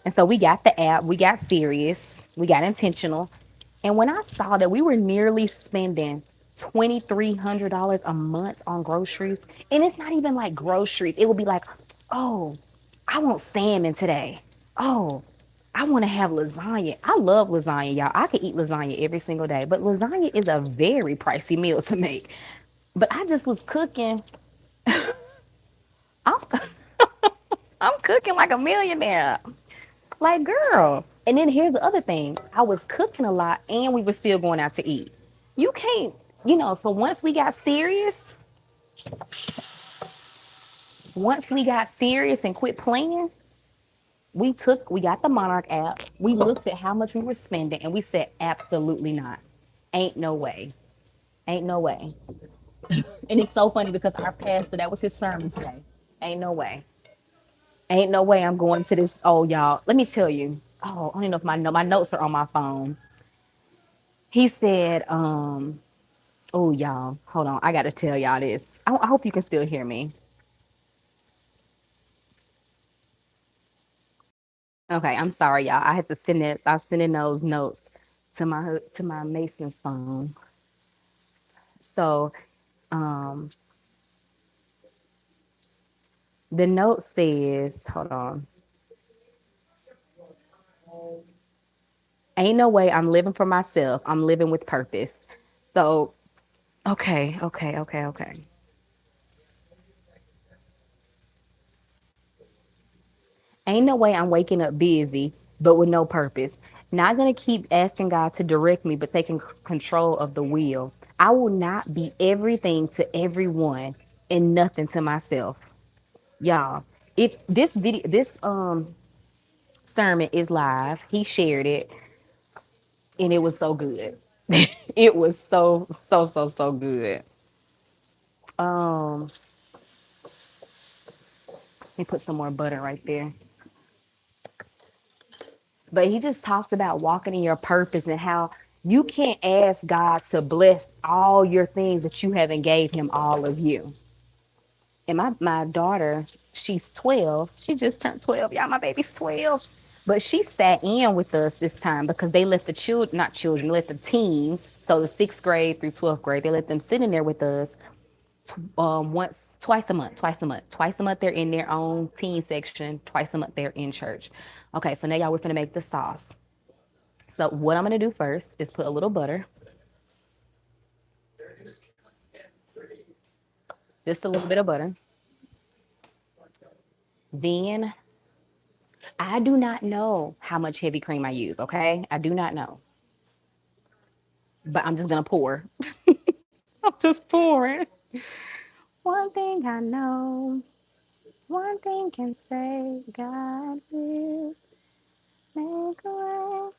And so we got the app, we got serious, we got intentional. And when I saw that we were nearly spending $2,300 a month on groceries, and it's not even like groceries, it would be like, oh, I want salmon today. Oh, I want to have lasagna. I love lasagna, y'all. I could eat lasagna every single day, but lasagna is a very pricey meal to make. But I just was cooking. I'm, I'm cooking like a millionaire. Like, girl. And then here's the other thing. I was cooking a lot and we were still going out to eat. You can't, so once we got serious and quit playing, we got the Monarch app. We looked at how much we were spending and we said, absolutely not. Ain't no way. Ain't no way. And it's so funny because our pastor, that was his sermon today. Ain't no way. Ain't no way I'm going to this. Oh, y'all, let me tell you. Oh, I don't know if my notes are on my phone. He said, oh, y'all, hold on. I got to tell y'all this. I hope you can still hear me. Okay, I'm sorry, y'all. I had to send it. I'm sending those notes to my Mason's phone. So, um, the note says, hold on. Ain't no way I'm living for myself. I'm living with purpose. So, okay, okay, okay, okay. Ain't no way I'm waking up busy, but with no purpose. Not going to keep asking God to direct me, but taking control of the wheel. I will not be everything to everyone and nothing to myself. Y'all, if this sermon is live, he shared it and it was so good. It was so good. Um, Let me put some more butter right there. But he just talks about walking in your purpose and how you can't ask God to bless all your things that you haven't gave him all of you. And my daughter, she's 12. She just turned 12. Y'all, my baby's 12. But she sat in with us this time because they let the children, not children, let the teens, so the sixth grade through 12th grade, they let them sit in there with us twice a month they're in their own teen section, twice a month they're in church. Okay, so now y'all, we're gonna make the sauce. So what I'm gonna do first is put a little butter, just a little bit of butter. Then I do not know how much heavy cream I use. Okay, I do not know, but I'm just gonna pour. I'm just pouring. One thing I know, one thing can say, God will make a way.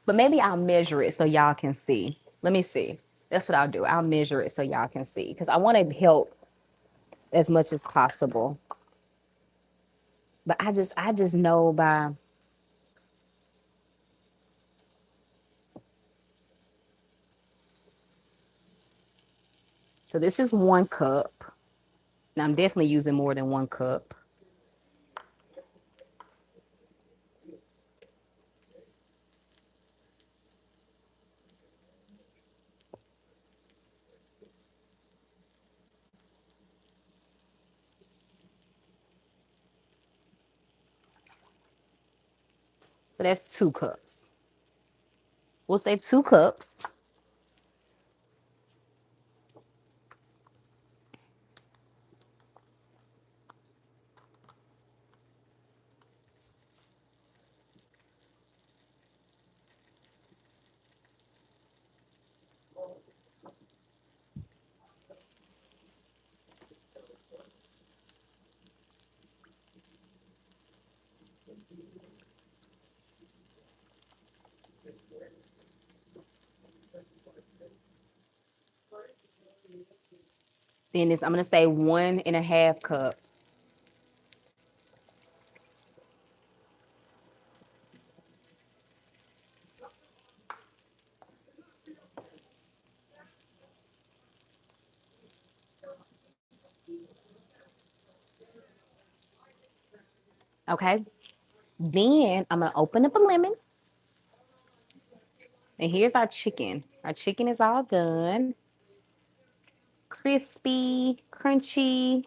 But maybe I'll measure it so y'all can see. Let me see. That's what I'll do. I'll measure it so y'all can see because I want to help as much as possible. But I just know by. So this is 1 cup. Now I'm definitely using more than 1 cup. So that's 2 cups. We'll say 2 cups. Then this, I'm gonna say 1.5 cup. Okay. Then I'm gonna open up a lemon. And here's our chicken. Our chicken is all done. Crispy, crunchy.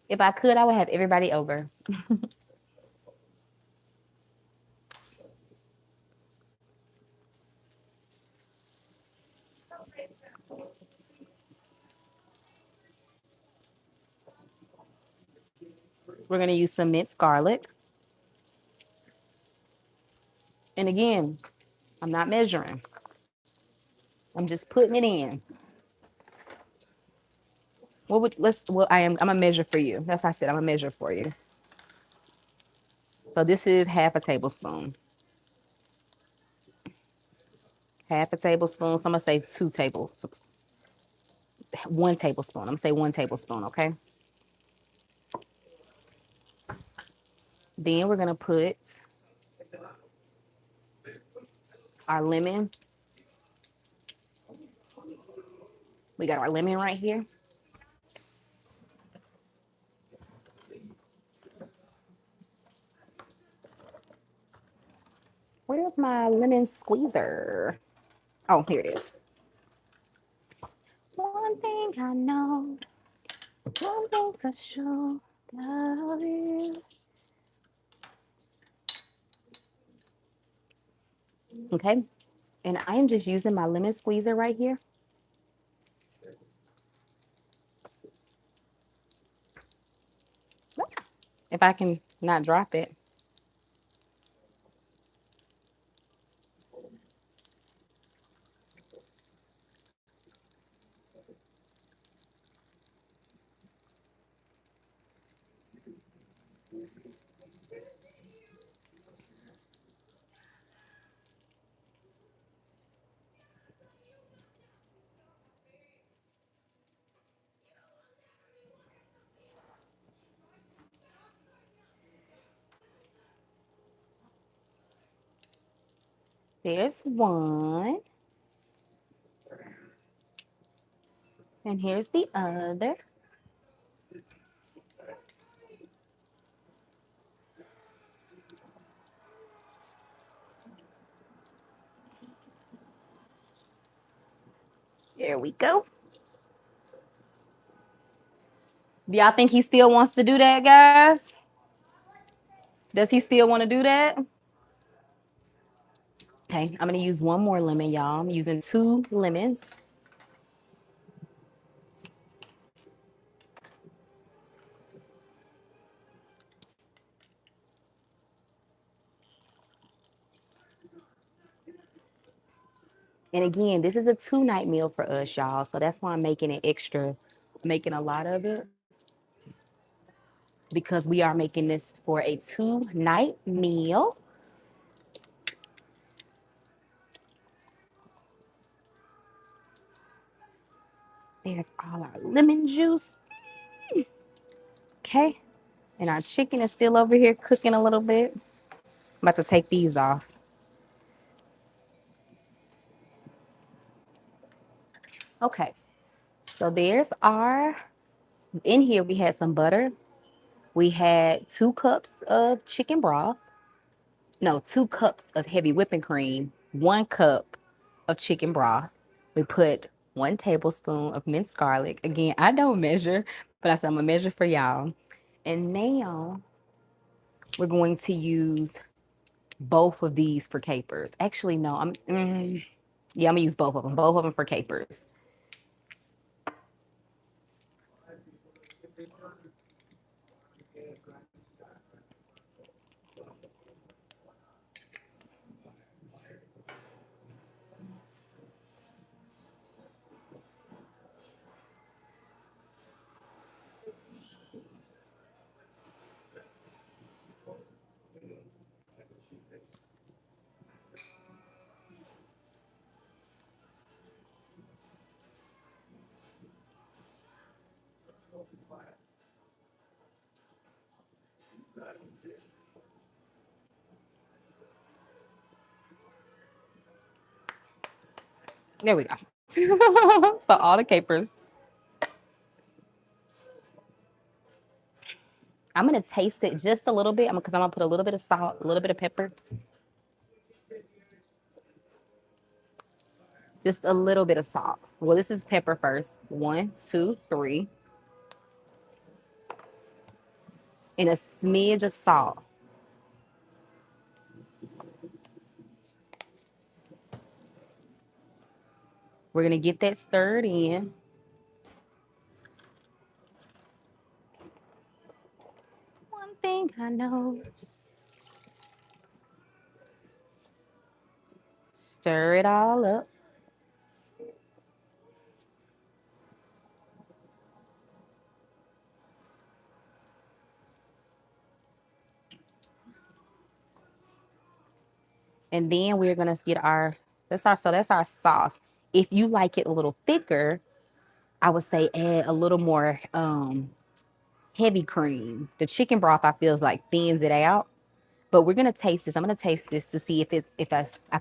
If I could, I would have everybody over. We're going to use some minced garlic. And again, I'm not measuring. I'm just putting it in. What would let's well I'm gonna measure for you. That's what I said. I'm gonna measure for you. So this is half a tablespoon. Half a tablespoon. So I'm gonna say 2 tablespoons. 1 tablespoon. I'm gonna say 1 tablespoon, okay? Then we're gonna put our lemon. We got our lemon right here. Where's my lemon squeezer? Oh, here it is. One thing I know, one thing for sure, darling. Okay, and I am just using my lemon squeezer right here. If I can not drop it. There's one. And here's the other. There we go. Do y'all think he still wants to do that, guys? Does he still want to do that? Okay, I'm gonna use one more lemon, y'all. I'm using 2 lemons. And again, this is a 2-night meal for us, y'all. So that's why I'm making it extra, making a lot of it. Because we are making this for a 2-night meal. There's all our lemon juice. Okay. And our chicken is still over here cooking a little bit. I'm about to take these off. Okay. So there's our, in here we had some butter. We had 2 cups of chicken broth. No, 2 cups of heavy whipping cream, 1 cup of chicken broth. We put 1 tablespoon of minced garlic. Again, I don't measure, but I said I'm gonna measure for y'all. And now we're going to use both of these for capers. Actually, no, yeah, I'm gonna use both of them for capers. There we go. So all the capers. I'm gonna taste it just a little bit because I'm gonna put a little bit of salt, a little bit of pepper. Just a little bit of salt. Well, this is pepper first. One, two, three. And a smidge of salt. We're going to get that stirred in. One thing I know. Stir it all up. And then we're going to get that's our sauce. If you like it a little thicker, I would say add a little more heavy cream. The chicken broth I feels like thins it out. But we're gonna taste this. I'm gonna taste this to see if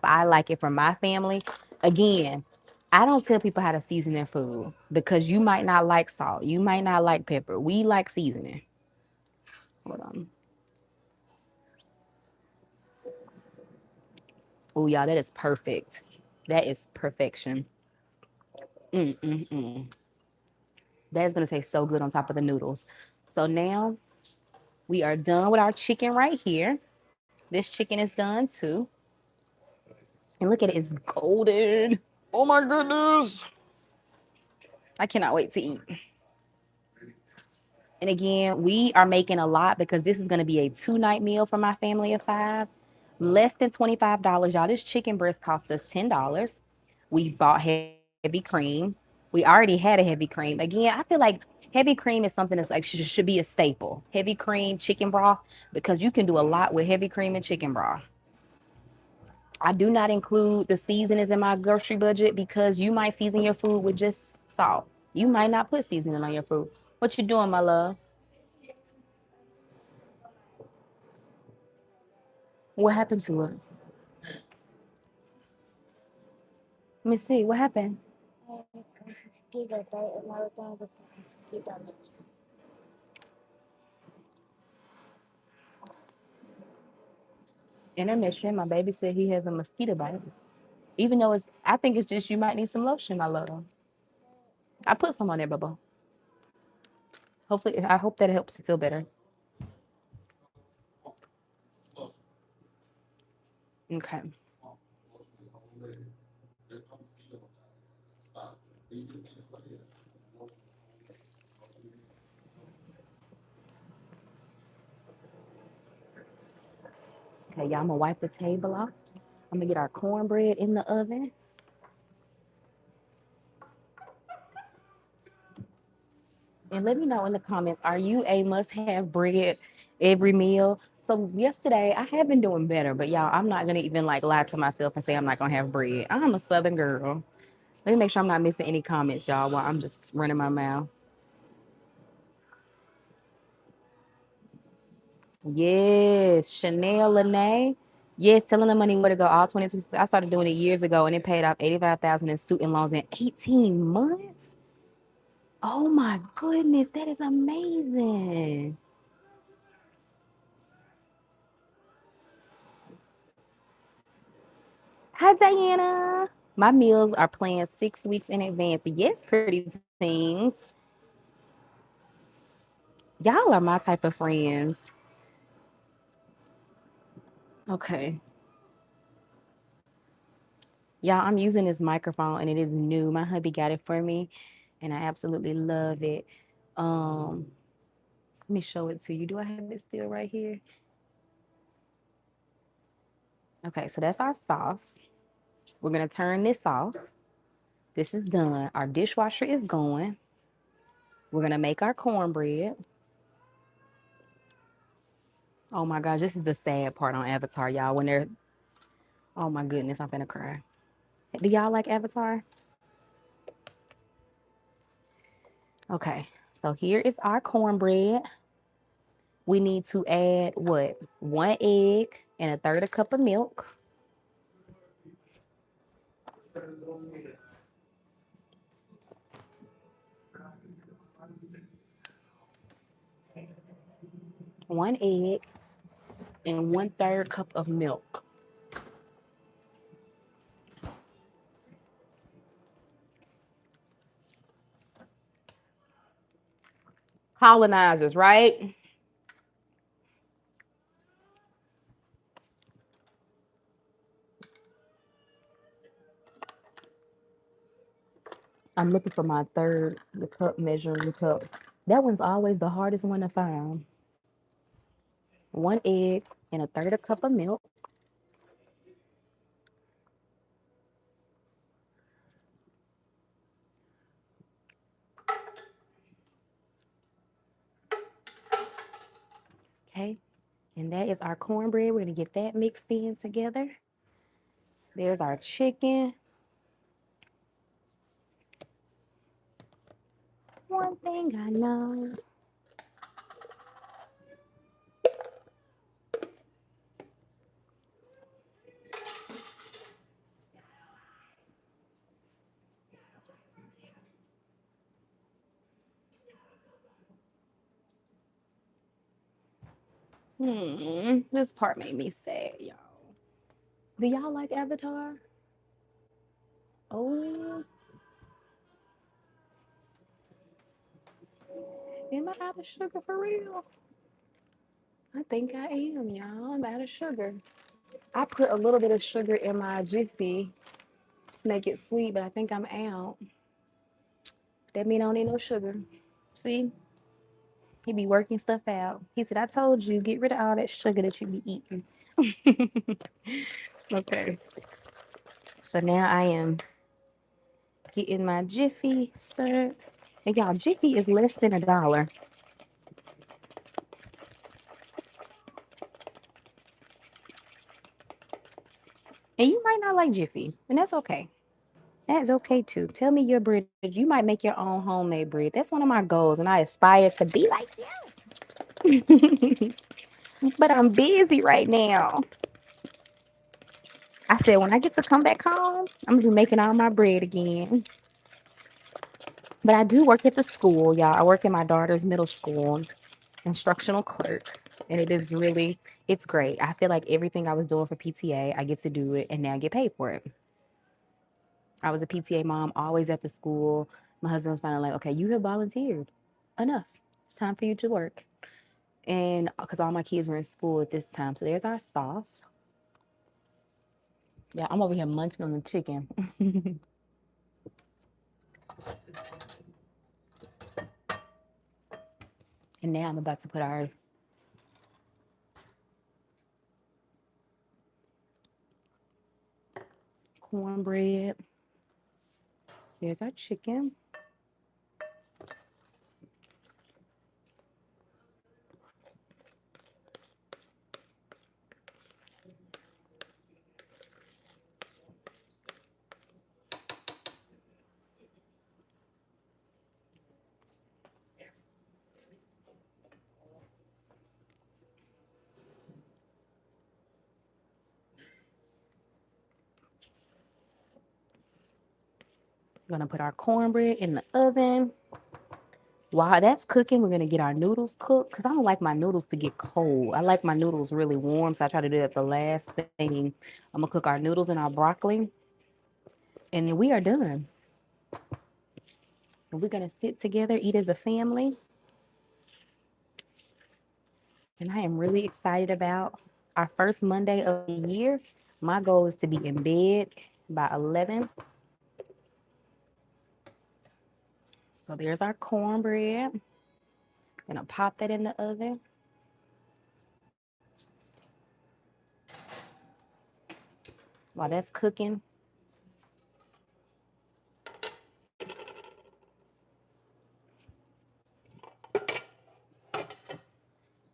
I like it from my family. Again, I don't tell people how to season their food because you might not like salt, you might not like pepper. We like seasoning. Hold on. Oh y'all, that is perfect. That is perfection. Mm-mm-mm. That is gonna taste so good on top of the noodles. So now we are done with our chicken right here. This chicken is done too. And look at it, it's golden. Oh my goodness. I cannot wait to eat. And again, we are making a lot because this is going to be a 2 night meal for my family of 5. Less than $25, y'all. This chicken breast cost us $10. We bought heavy cream. We already had a heavy cream. Again, I feel like heavy cream is something that's like should be a staple. Heavy cream, chicken broth, because you can do a lot with heavy cream and chicken broth. I do not include the seasonings in my grocery budget because you might season your food with just salt. You might not put seasoning on your food. What you doing, my love? What happened to her? Let me see. What happened? Intermission. My baby said he has a mosquito bite. Even though I think it's just you might need some lotion, my love. I put some on there, Bubba. Hopefully, I hope that helps you feel better. Okay. Okay, y'all. I'm gonna wipe the table off. I'm gonna get our cornbread in the oven. And let me know in the comments, are you a must-have bread every meal? So yesterday I have been doing better, but y'all, I'm not gonna even like lie to myself and say I'm not gonna have bread. I'm a Southern girl. Let me make sure I'm not missing any comments, y'all, while I'm just running my mouth. Yes, Chanel Lene. Yes, telling the money where to go. All 22. I started doing it years ago, and it paid off 85,000 in student loans in 18 months. Oh my goodness, that is amazing. Hi, Diana. My meals are planned 6 weeks in advance. Yes, pretty things. Y'all are my type of friends. Okay. Y'all, I'm using this microphone and it is new. My hubby got it for me and I absolutely love it. Um, Let me show it to you. Do I have it still right here? Okay, so that's our sauce. We're gonna turn this off. This is done. Our dishwasher is going. We're gonna make our cornbread. Oh my gosh, this is the sad part on Avatar, y'all. When they're, oh my goodness, I'm gonna cry. Do y'all like Avatar? Okay, so here is our cornbread. We need to add what? 1 egg and a third a cup of milk. One egg and 1/3 cup of milk. Colonizers, right? I'm looking for my third, the cup measuring cup. That one's always the hardest one to find. One egg and a third a cup of milk. Okay. And that is our cornbread. We're gonna get that mixed in together. There's our chicken. One thing I know. This part made me sad, y'all. Do y'all like Avatar? Oh, am I out of sugar for real? I think I am, y'all. I'm out of sugar. I put a little bit of sugar in my Jiffy to make it sweet, but I think I'm out. That mean I don't need no sugar. See? He be working stuff out. He said, I told you, get rid of all that sugar that you be eating. Okay. So now I am getting my Jiffy stirred. And y'all, Jiffy is less than $1. And you might not like Jiffy, and that's okay. That's okay too. Tell me your bread. You might make your own homemade bread. That's one of my goals, and I aspire to be like you. But I'm busy right now. I said when I get to come back home, I'm gonna be making all my bread again. But I do work at the school, y'all. I work in my daughter's middle school, instructional clerk, and it's great. I feel like everything I was doing for PTA, I get to do it, and now I get paid for it. I was a PTA mom, always at the school. My husband was finally like, okay, you have volunteered. Enough. It's time for you to work. And because all my kids were in school at this time. So there's our sauce. Yeah, I'm over here munching on the chicken. And now I'm about to put our cornbread. There's our chicken. We're gonna put our cornbread in the oven. While that's cooking, we're gonna get our noodles cooked because I don't like my noodles to get cold. I like my noodles really warm, so I try to do that the last thing. I'm gonna cook our noodles and our broccoli, and then we are done. And we're gonna sit together, eat as a family. And I am really excited about our first Monday of the year. My goal is to be in bed by 11. So there's our cornbread. Gonna pop that in the oven. While that's cooking,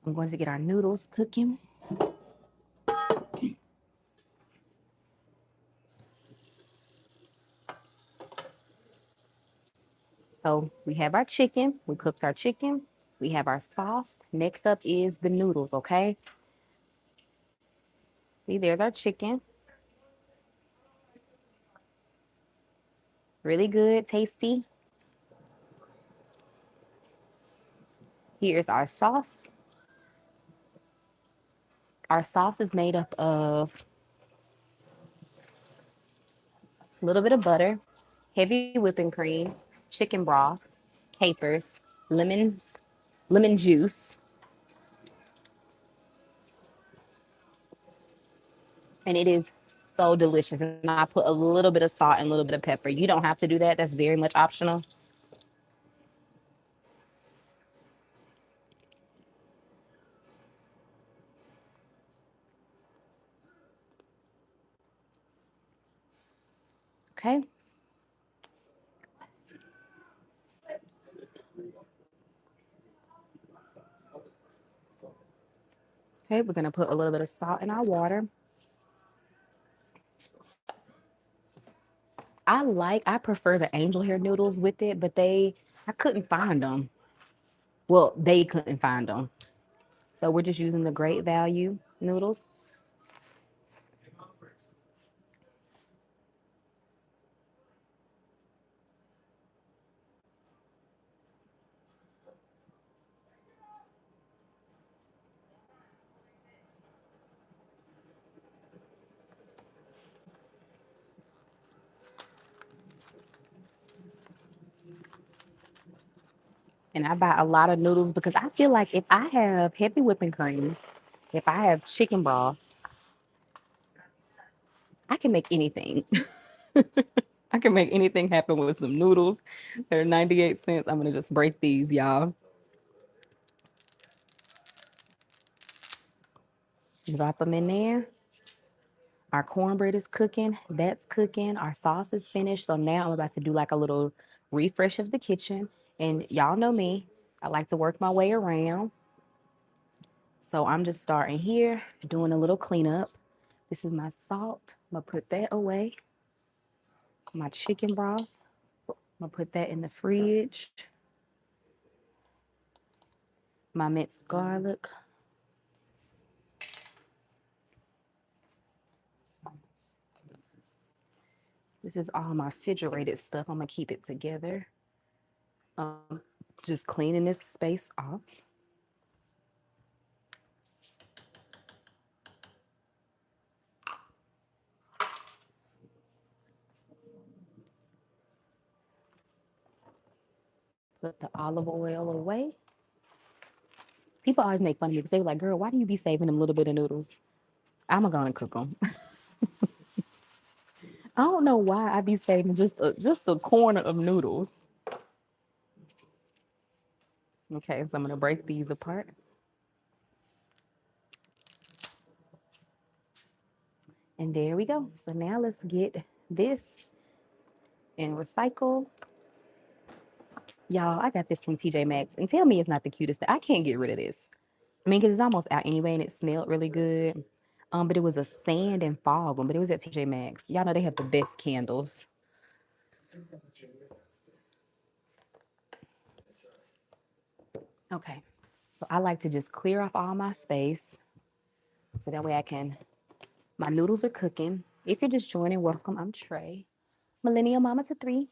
I'm going to get our noodles cooking. So we have our chicken. We cooked our chicken. We have our sauce. Next up is the noodles, okay? See, there's our chicken. Really good, tasty. Here's our sauce. Our sauce is made up of a little bit of butter, heavy whipping cream, chicken broth, capers, lemons. lemon juice, and it is so delicious. And I put a little bit of salt and a little bit of pepper. You don't have to do that. That's very much optional. Okay. Okay, we're gonna put a little bit of salt in our water. I prefer the angel hair noodles with it, but I couldn't find them. Well, they couldn't find them. So we're just using the great value noodles. And I buy a lot of noodles because I feel like if I have heavy whipping cream, if I have chicken broth, I can make anything. I can make anything happen with some noodles. They're 98 cents. I'm gonna just break these, y'all. Drop them in there. Our cornbread is cooking. That's cooking. Our sauce is finished. So now I'm about to do like a little refresh of the kitchen. And y'all know me. I like to work my way around. So I'm just starting here, doing a little cleanup. This is my salt. I'm gonna put that away. My chicken broth. I'm gonna put that in the fridge. My minced garlic. This is all my refrigerated stuff. I'm gonna keep it together. Just cleaning this space off. Put the olive oil away. People always make fun of me because they were like, "Girl, why do you be saving them little bit of noodles?" I'm gonna cook them. I don't know why I be saving just a corner of noodles. Okay, so I'm gonna break these apart. And there we go. So now let's get this and recycle. Y'all, I got this from TJ Maxx. And tell me it's not the cutest thing. I can't get rid of this. I mean, because it's almost out anyway and it smelled really good. But it was a sand and fog one, but it was at TJ Maxx. Y'all know they have the best candles. Okay. So I like to just clear off all my space. So that way my noodles are cooking. If you're just joining, welcome. I'm Trey, millennial mama to three,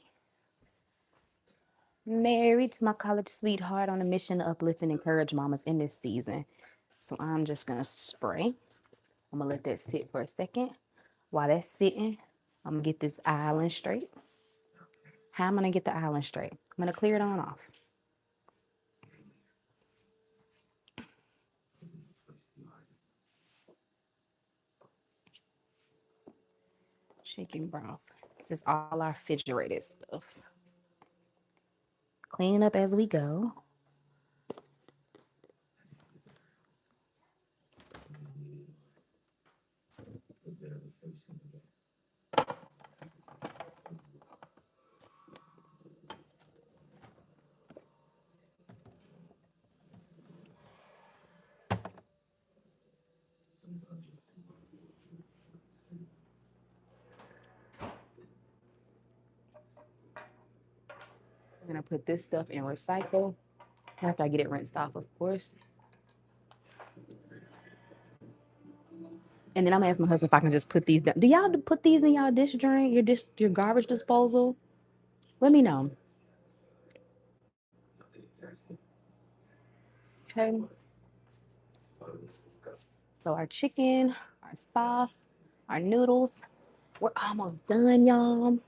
married to my college sweetheart on a mission to uplift and encourage mamas in this season. So I'm just gonna spray. I'm gonna let that sit for a second. While that's sitting, I'm gonna get this island straight. How am I gonna get the island straight? I'm gonna clear it on off. Chicken broth. This is all our refrigerated stuff. Cleaning up as we go. I'm gonna put this stuff in recycle after I get it rinsed off, of course. And then I'm gonna ask my husband if I can just put these down. Do y'all put these in y'all dish drain, your garbage disposal? Let me know. Okay. So our chicken, our sauce, our noodles. We're almost done, y'all.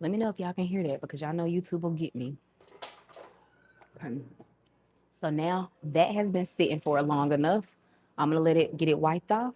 Let me know if y'all can hear that because y'all know YouTube will get me. So now that has been sitting for long enough. I'm gonna let it get it wiped off.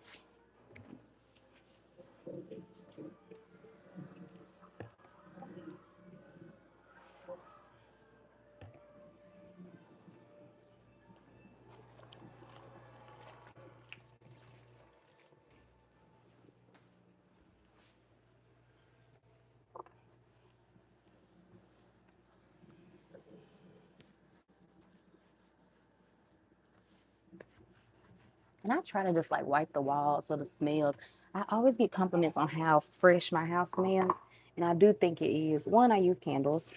And I try to just like wipe the walls so the smells. I always get compliments on how fresh my house smells. And I do think it is. One, I use candles.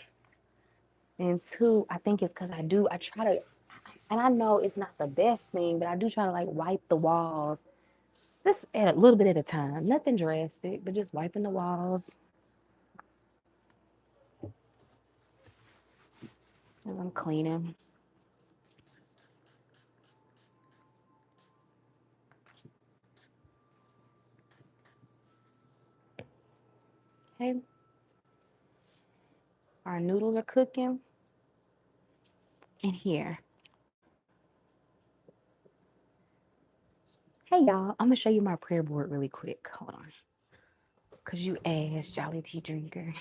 And two, I think it's because I try to, and I know it's not the best thing, but I do try to like wipe the walls just at a little bit at a time. Nothing drastic, but just wiping the walls as I'm cleaning. Okay, our noodles are cooking. And here, hey y'all, I'm gonna show you my prayer board really quick. Hold on, cause you asked, Jolly Tea Drinker.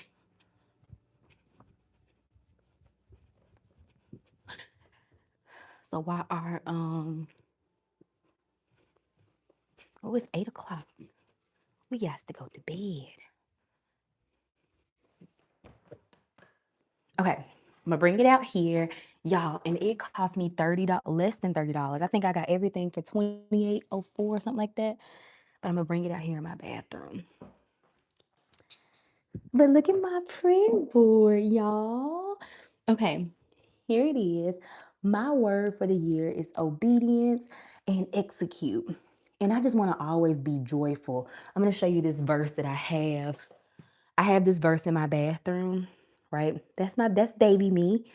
So why are oh, it's 8 o'clock. We got to go to bed. Okay, I'm gonna bring it out here, y'all, and it cost me $30, less than $30. I think I got everything for 28.04 or something like that. But I'm gonna bring it out here in my bathroom. But look at my prayer board, y'all. Okay, here it is. My word for the year is obedience and execute. And I just want to always be joyful. I'm going to show you this verse that I have. I have this verse in my bathroom, right? That's baby me.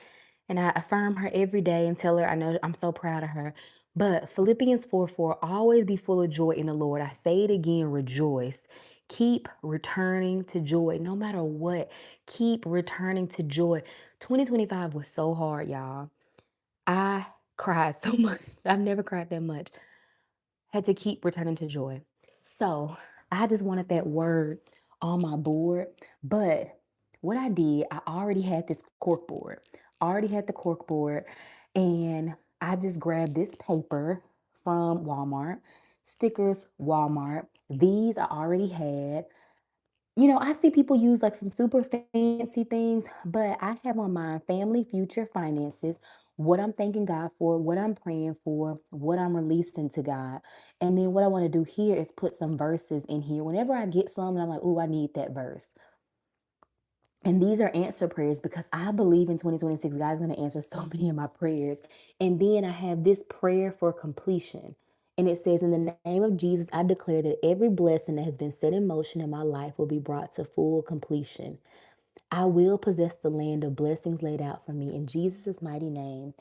And I affirm her every day and tell her I know I'm so proud of her. But Philippians 4:4, always be full of joy in the Lord. I say it again, rejoice. Keep returning to joy no matter what. Keep returning to joy. 2025 was so hard, y'all. I cried so much. I've never cried that much. Had to keep returning to joy. So I just wanted that word on my board. But what I did, I already had this cork board, already had the cork board, and I just grabbed this paper from Walmart, stickers, Walmart. These I already had. I see people use like some super fancy things, but I have on mine family, future, finances, what I'm thanking God for, what I'm praying for, what I'm releasing to God. And then what I want to do here is put some verses in here. Whenever I get some and I'm like, oh, I need that verse. And these are answer prayers because I believe in 2026, God's going to answer so many of my prayers. And then I have this prayer for completion. And it says, in the name of Jesus, I declare that every blessing that has been set in motion in my life will be brought to full completion. I will possess the land of blessings laid out for me in Jesus' mighty name.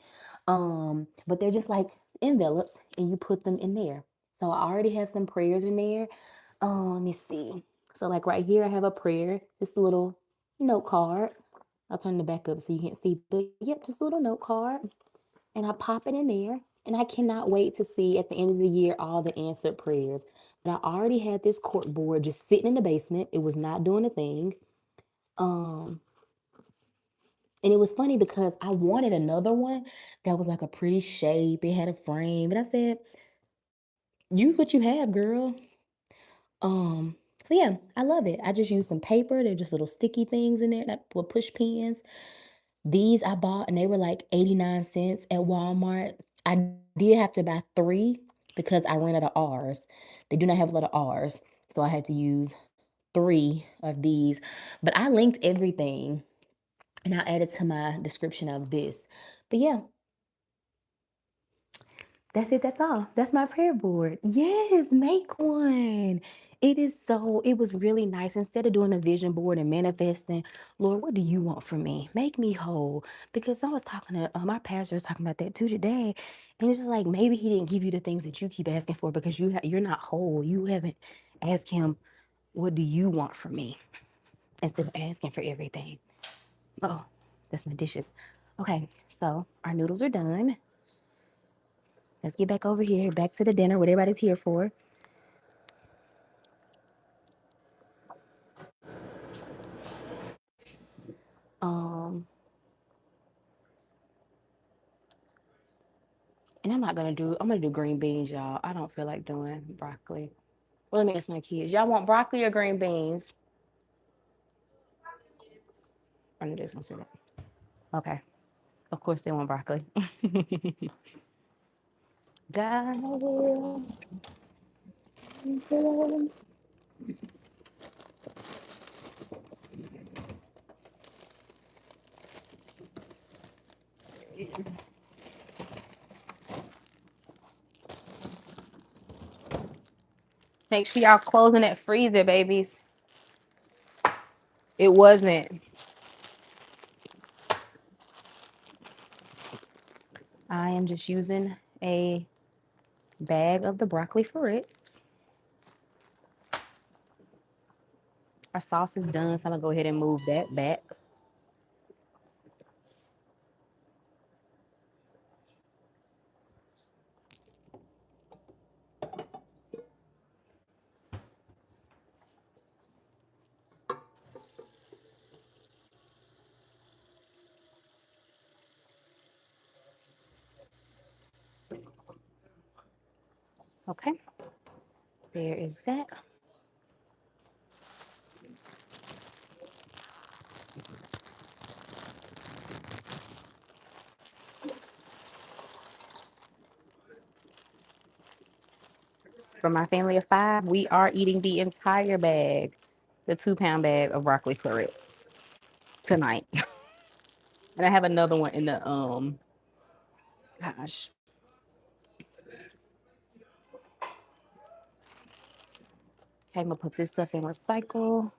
But they're just like envelopes and you put them in there. So I already have some prayers in there. Let me see. So like right here, I have a prayer, just a little note card. I'll turn the back up so you can't see, but yep, just a little note card. And I pop it in there. And I cannot wait to see at the end of the year all the answered prayers. But I already had this cork board just sitting in the basement. It was not doing a thing. Um, and it was funny because I wanted another one that was like a pretty shape. It had a frame. And I said, use what you have, girl. So yeah, I love it. I just used some paper. They're just little sticky things in there that will push pins. These I bought and they were like 89 cents at Walmart. I did have to buy three because I ran out of R's. They do not have a lot of R's. So I had to use three of these. But I linked everything and I added to my description of this. But yeah, that's it. That's all. That's my prayer board. Yes, make one. It was really nice. Instead of doing a vision board and manifesting, Lord, what do you want from me? Make me whole. Because I was talking to my pastor was talking about that too today. And it's just like maybe he didn't give you the things that you keep asking for because you're not whole. You haven't asked him, what do you want from me? instead of asking for everything. Oh, that's my dishes. Okay, so our noodles are done. Let's get back over here, back to the dinner, what everybody's here for. Um, and I'm gonna do green beans, y'all. I don't feel like doing broccoli. Well, let me ask my kids. Y'all want broccoli or green beans? I knew they was gonna say that. Okay. Of course they want broccoli. God will. Make sure y'all closing that freezer, babies. It wasn't. I am just using a bag of the broccoli florets. Our sauce is done, so I'm gonna go ahead and move that back. Okay, there is that. For my family of 5, we are eating the entire bag, the 2-pound bag of broccoli florets tonight. And I have another one in the gosh. Okay, I'm gonna put this stuff in recycle.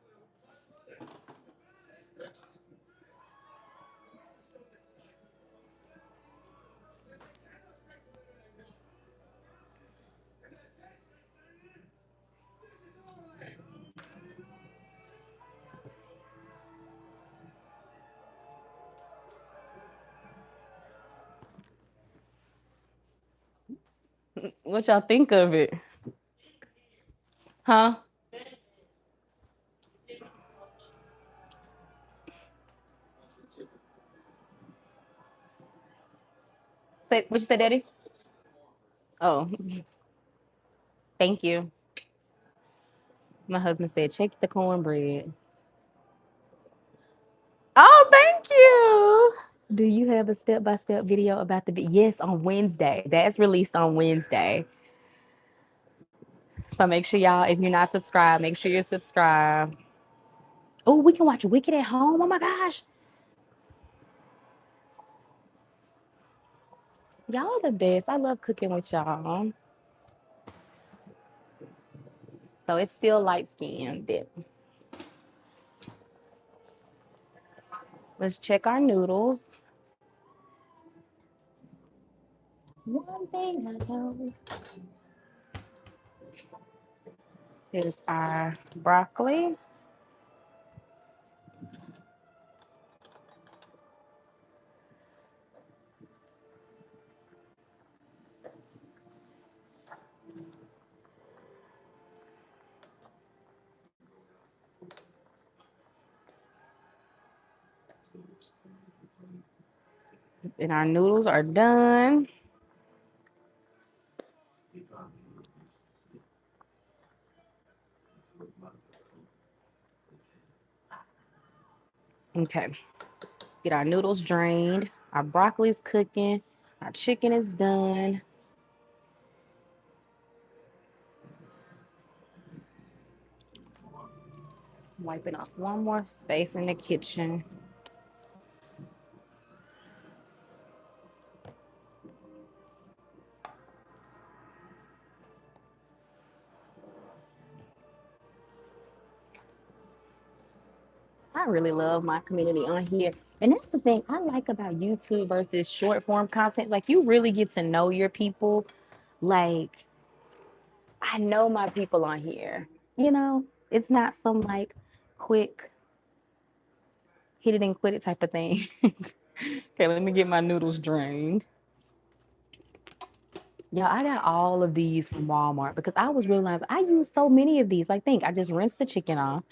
What y'all think of it? Huh? Say what you say, Daddy? Oh, thank you. My husband said, check the cornbread. Oh, thank you. Do you have a step-by-step video about the yes, on Wednesday? That's released on Wednesday. So make sure y'all, if you're not subscribed, make sure you're subscribed. Oh, we can watch Wicked at home. Oh my gosh. Y'all are the best. I love cooking with y'all. So it's still light skinned. Let's check our noodles. One thing I know is our broccoli. And our noodles are done. Okay. Let's get our noodles drained. Our broccoli's cooking. Our chicken is done. Wiping off one more space in the kitchen. I really love my community on here. And that's the thing I like about YouTube versus short form content. Like, you really get to know your people. Like, I know my people on here. You know, it's not some like quick. hit it and quit it type of thing. Okay, let me get my noodles drained. Yeah, I got all of these from Walmart because I was realizing I use so many of these. Like, think I just rinsed the chicken off.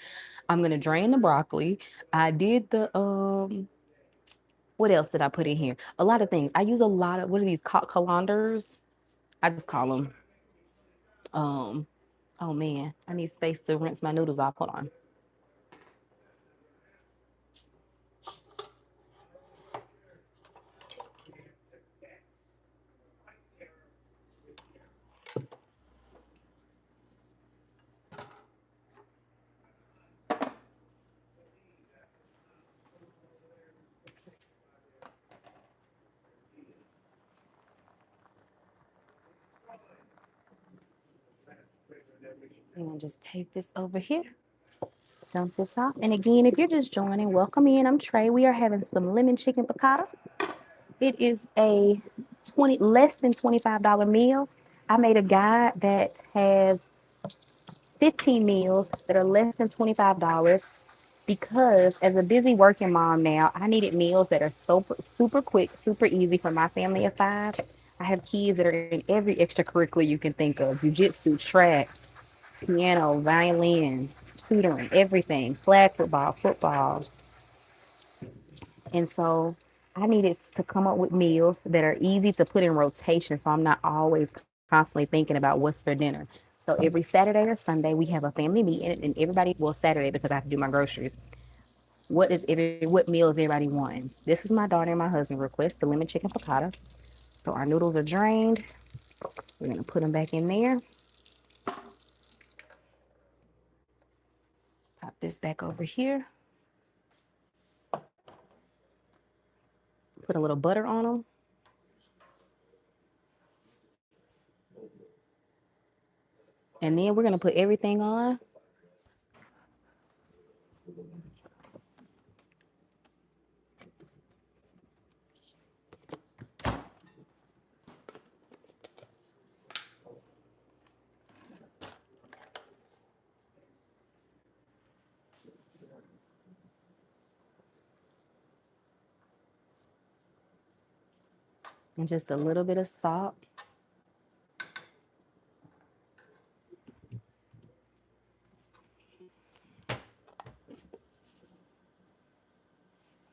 I'm gonna drain the broccoli. I did the what else did I put in here? A lot of things. I use a lot of what are these colanders? I just call them. Um, oh man, I need space to rinse my noodles off. Hold on. I'm gonna just take this over here. Dump this off. And again, if you're just joining, welcome in. I'm Trey. We are having some lemon chicken piccata. It is a 20 less than $25 meal. I made a guide that has 15 meals that are less than $25 because as a busy working mom now, I needed meals that are super quick, super easy for my family of five. I have kids that are in every extracurricular you can think of: jujitsu, track, piano, violin, tutoring, everything, flag football, football. And so I needed to come up with meals that are easy to put in rotation so I'm not always constantly thinking about what's for dinner. So every Saturday or Sunday, we have a family meeting, and everybody, well, Saturday because I have to do my groceries. What meal is everybody wanting? This is my daughter and my husband request the lemon chicken piccata. So our noodles are drained. We're gonna put them back in there. Pop this back over here. Put a little butter on them. And then we're gonna put everything on. And just a little bit of salt.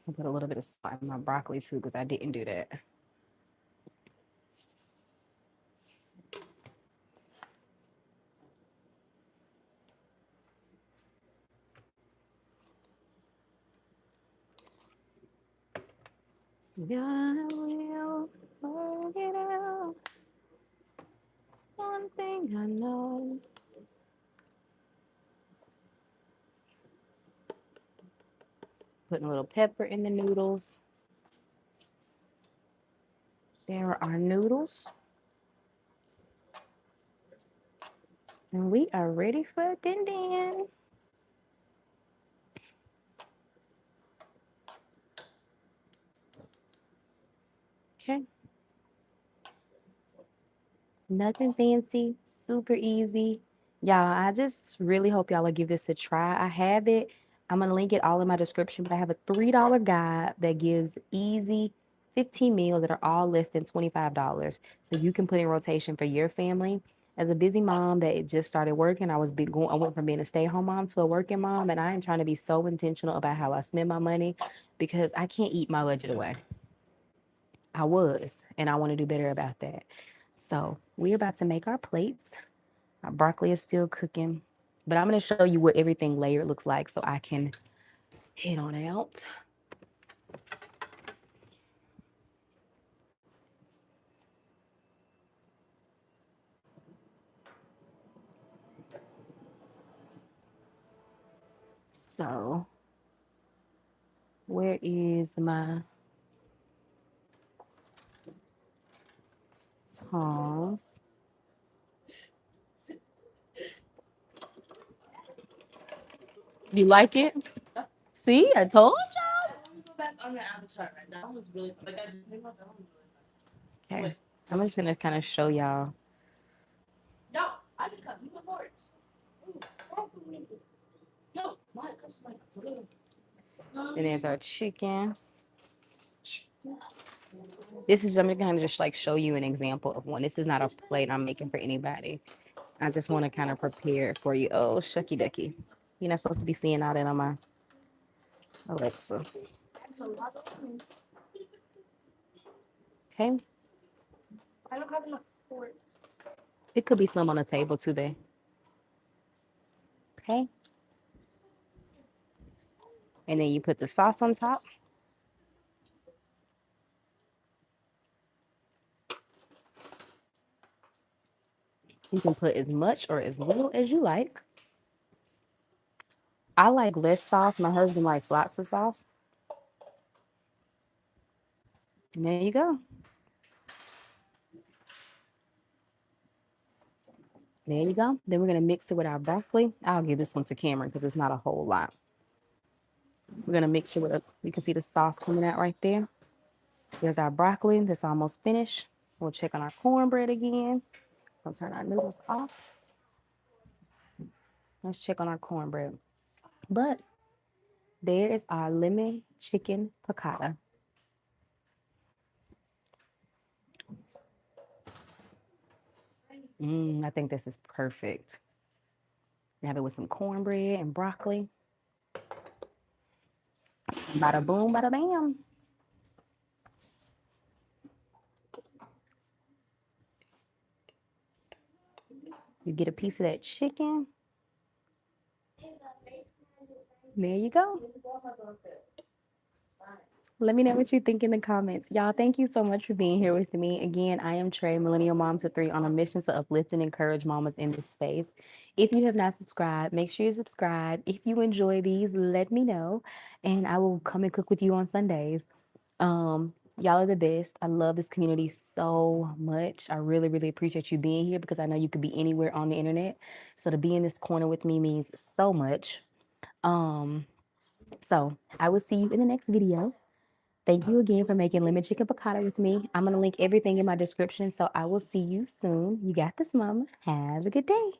I'll put a little bit of salt in my broccoli too because I didn't do that. God will work it out. One thing I know. Putting a little pepper in the noodles. There are our noodles. And we are ready for din din. Okay. Nothing fancy, super easy. Y'all, I just really hope y'all will give this a try. I have it. I'm going to link it all in my description, but I have a $3 guide that gives easy 15 meals that are all less than $25. So you can put in rotation for your family. As a busy mom that just started working, I went from being a stay-at-home mom to a working mom, and I am trying to be so intentional about how I spend my money because I can't eat my budget away. I was, and I want to do better about that. So we're about to make our plates. Our broccoli is still cooking, but I'm going to show you what everything layered looks like so I can head on out. So where is my tongs? You like it? See, I told you. Okay. I'm just gonna kind of show y'all. And there's our chicken. This is, I'm gonna kind of just like show you an example of one. This is not a plate I'm making for anybody. I just want to kind of prepare it for you. Oh, shucky ducky. You're not supposed to be seeing all that on my Alexa. That's a lot of food. Okay. I don't have enough fork. It could be some on the table too, babe. Okay. And then you put the sauce on top. You can put as much or as little as you like. I like less sauce. My husband likes lots of sauce. And there you go. There you go. Then we're going to mix it with our broccoli. I'll give this one to Cameron because it's not a whole lot. We're going to mix it with you can see the sauce coming out right there. There's our broccoli that's almost finished. We'll check on our cornbread again. I'll turn our noodles off. Let's check on our cornbread. But there is our lemon chicken piccata. I think this is perfect. Have it with some cornbread and broccoli. Bada boom, bada bam. You get a piece of that chicken. There you go. Let me know what you think in the comments. Y'all, thank you so much for being here with me. Again, I am Trey, Millennial Mom to 3, on a mission to uplift and encourage mamas in this space. If you have not subscribed, make sure you subscribe. If you enjoy these, let me know, and I will come and cook with you on Sundays. Y'all are the best. I love this community so much. I really, really appreciate you being here because I know you could be anywhere on the internet. So to be in this corner with me means so much. So I will see you in the next video. Thank you again for making lemon chicken piccata with me. I'm going to link everything in my description. So I will see you soon. You got this, mama. Have a good day.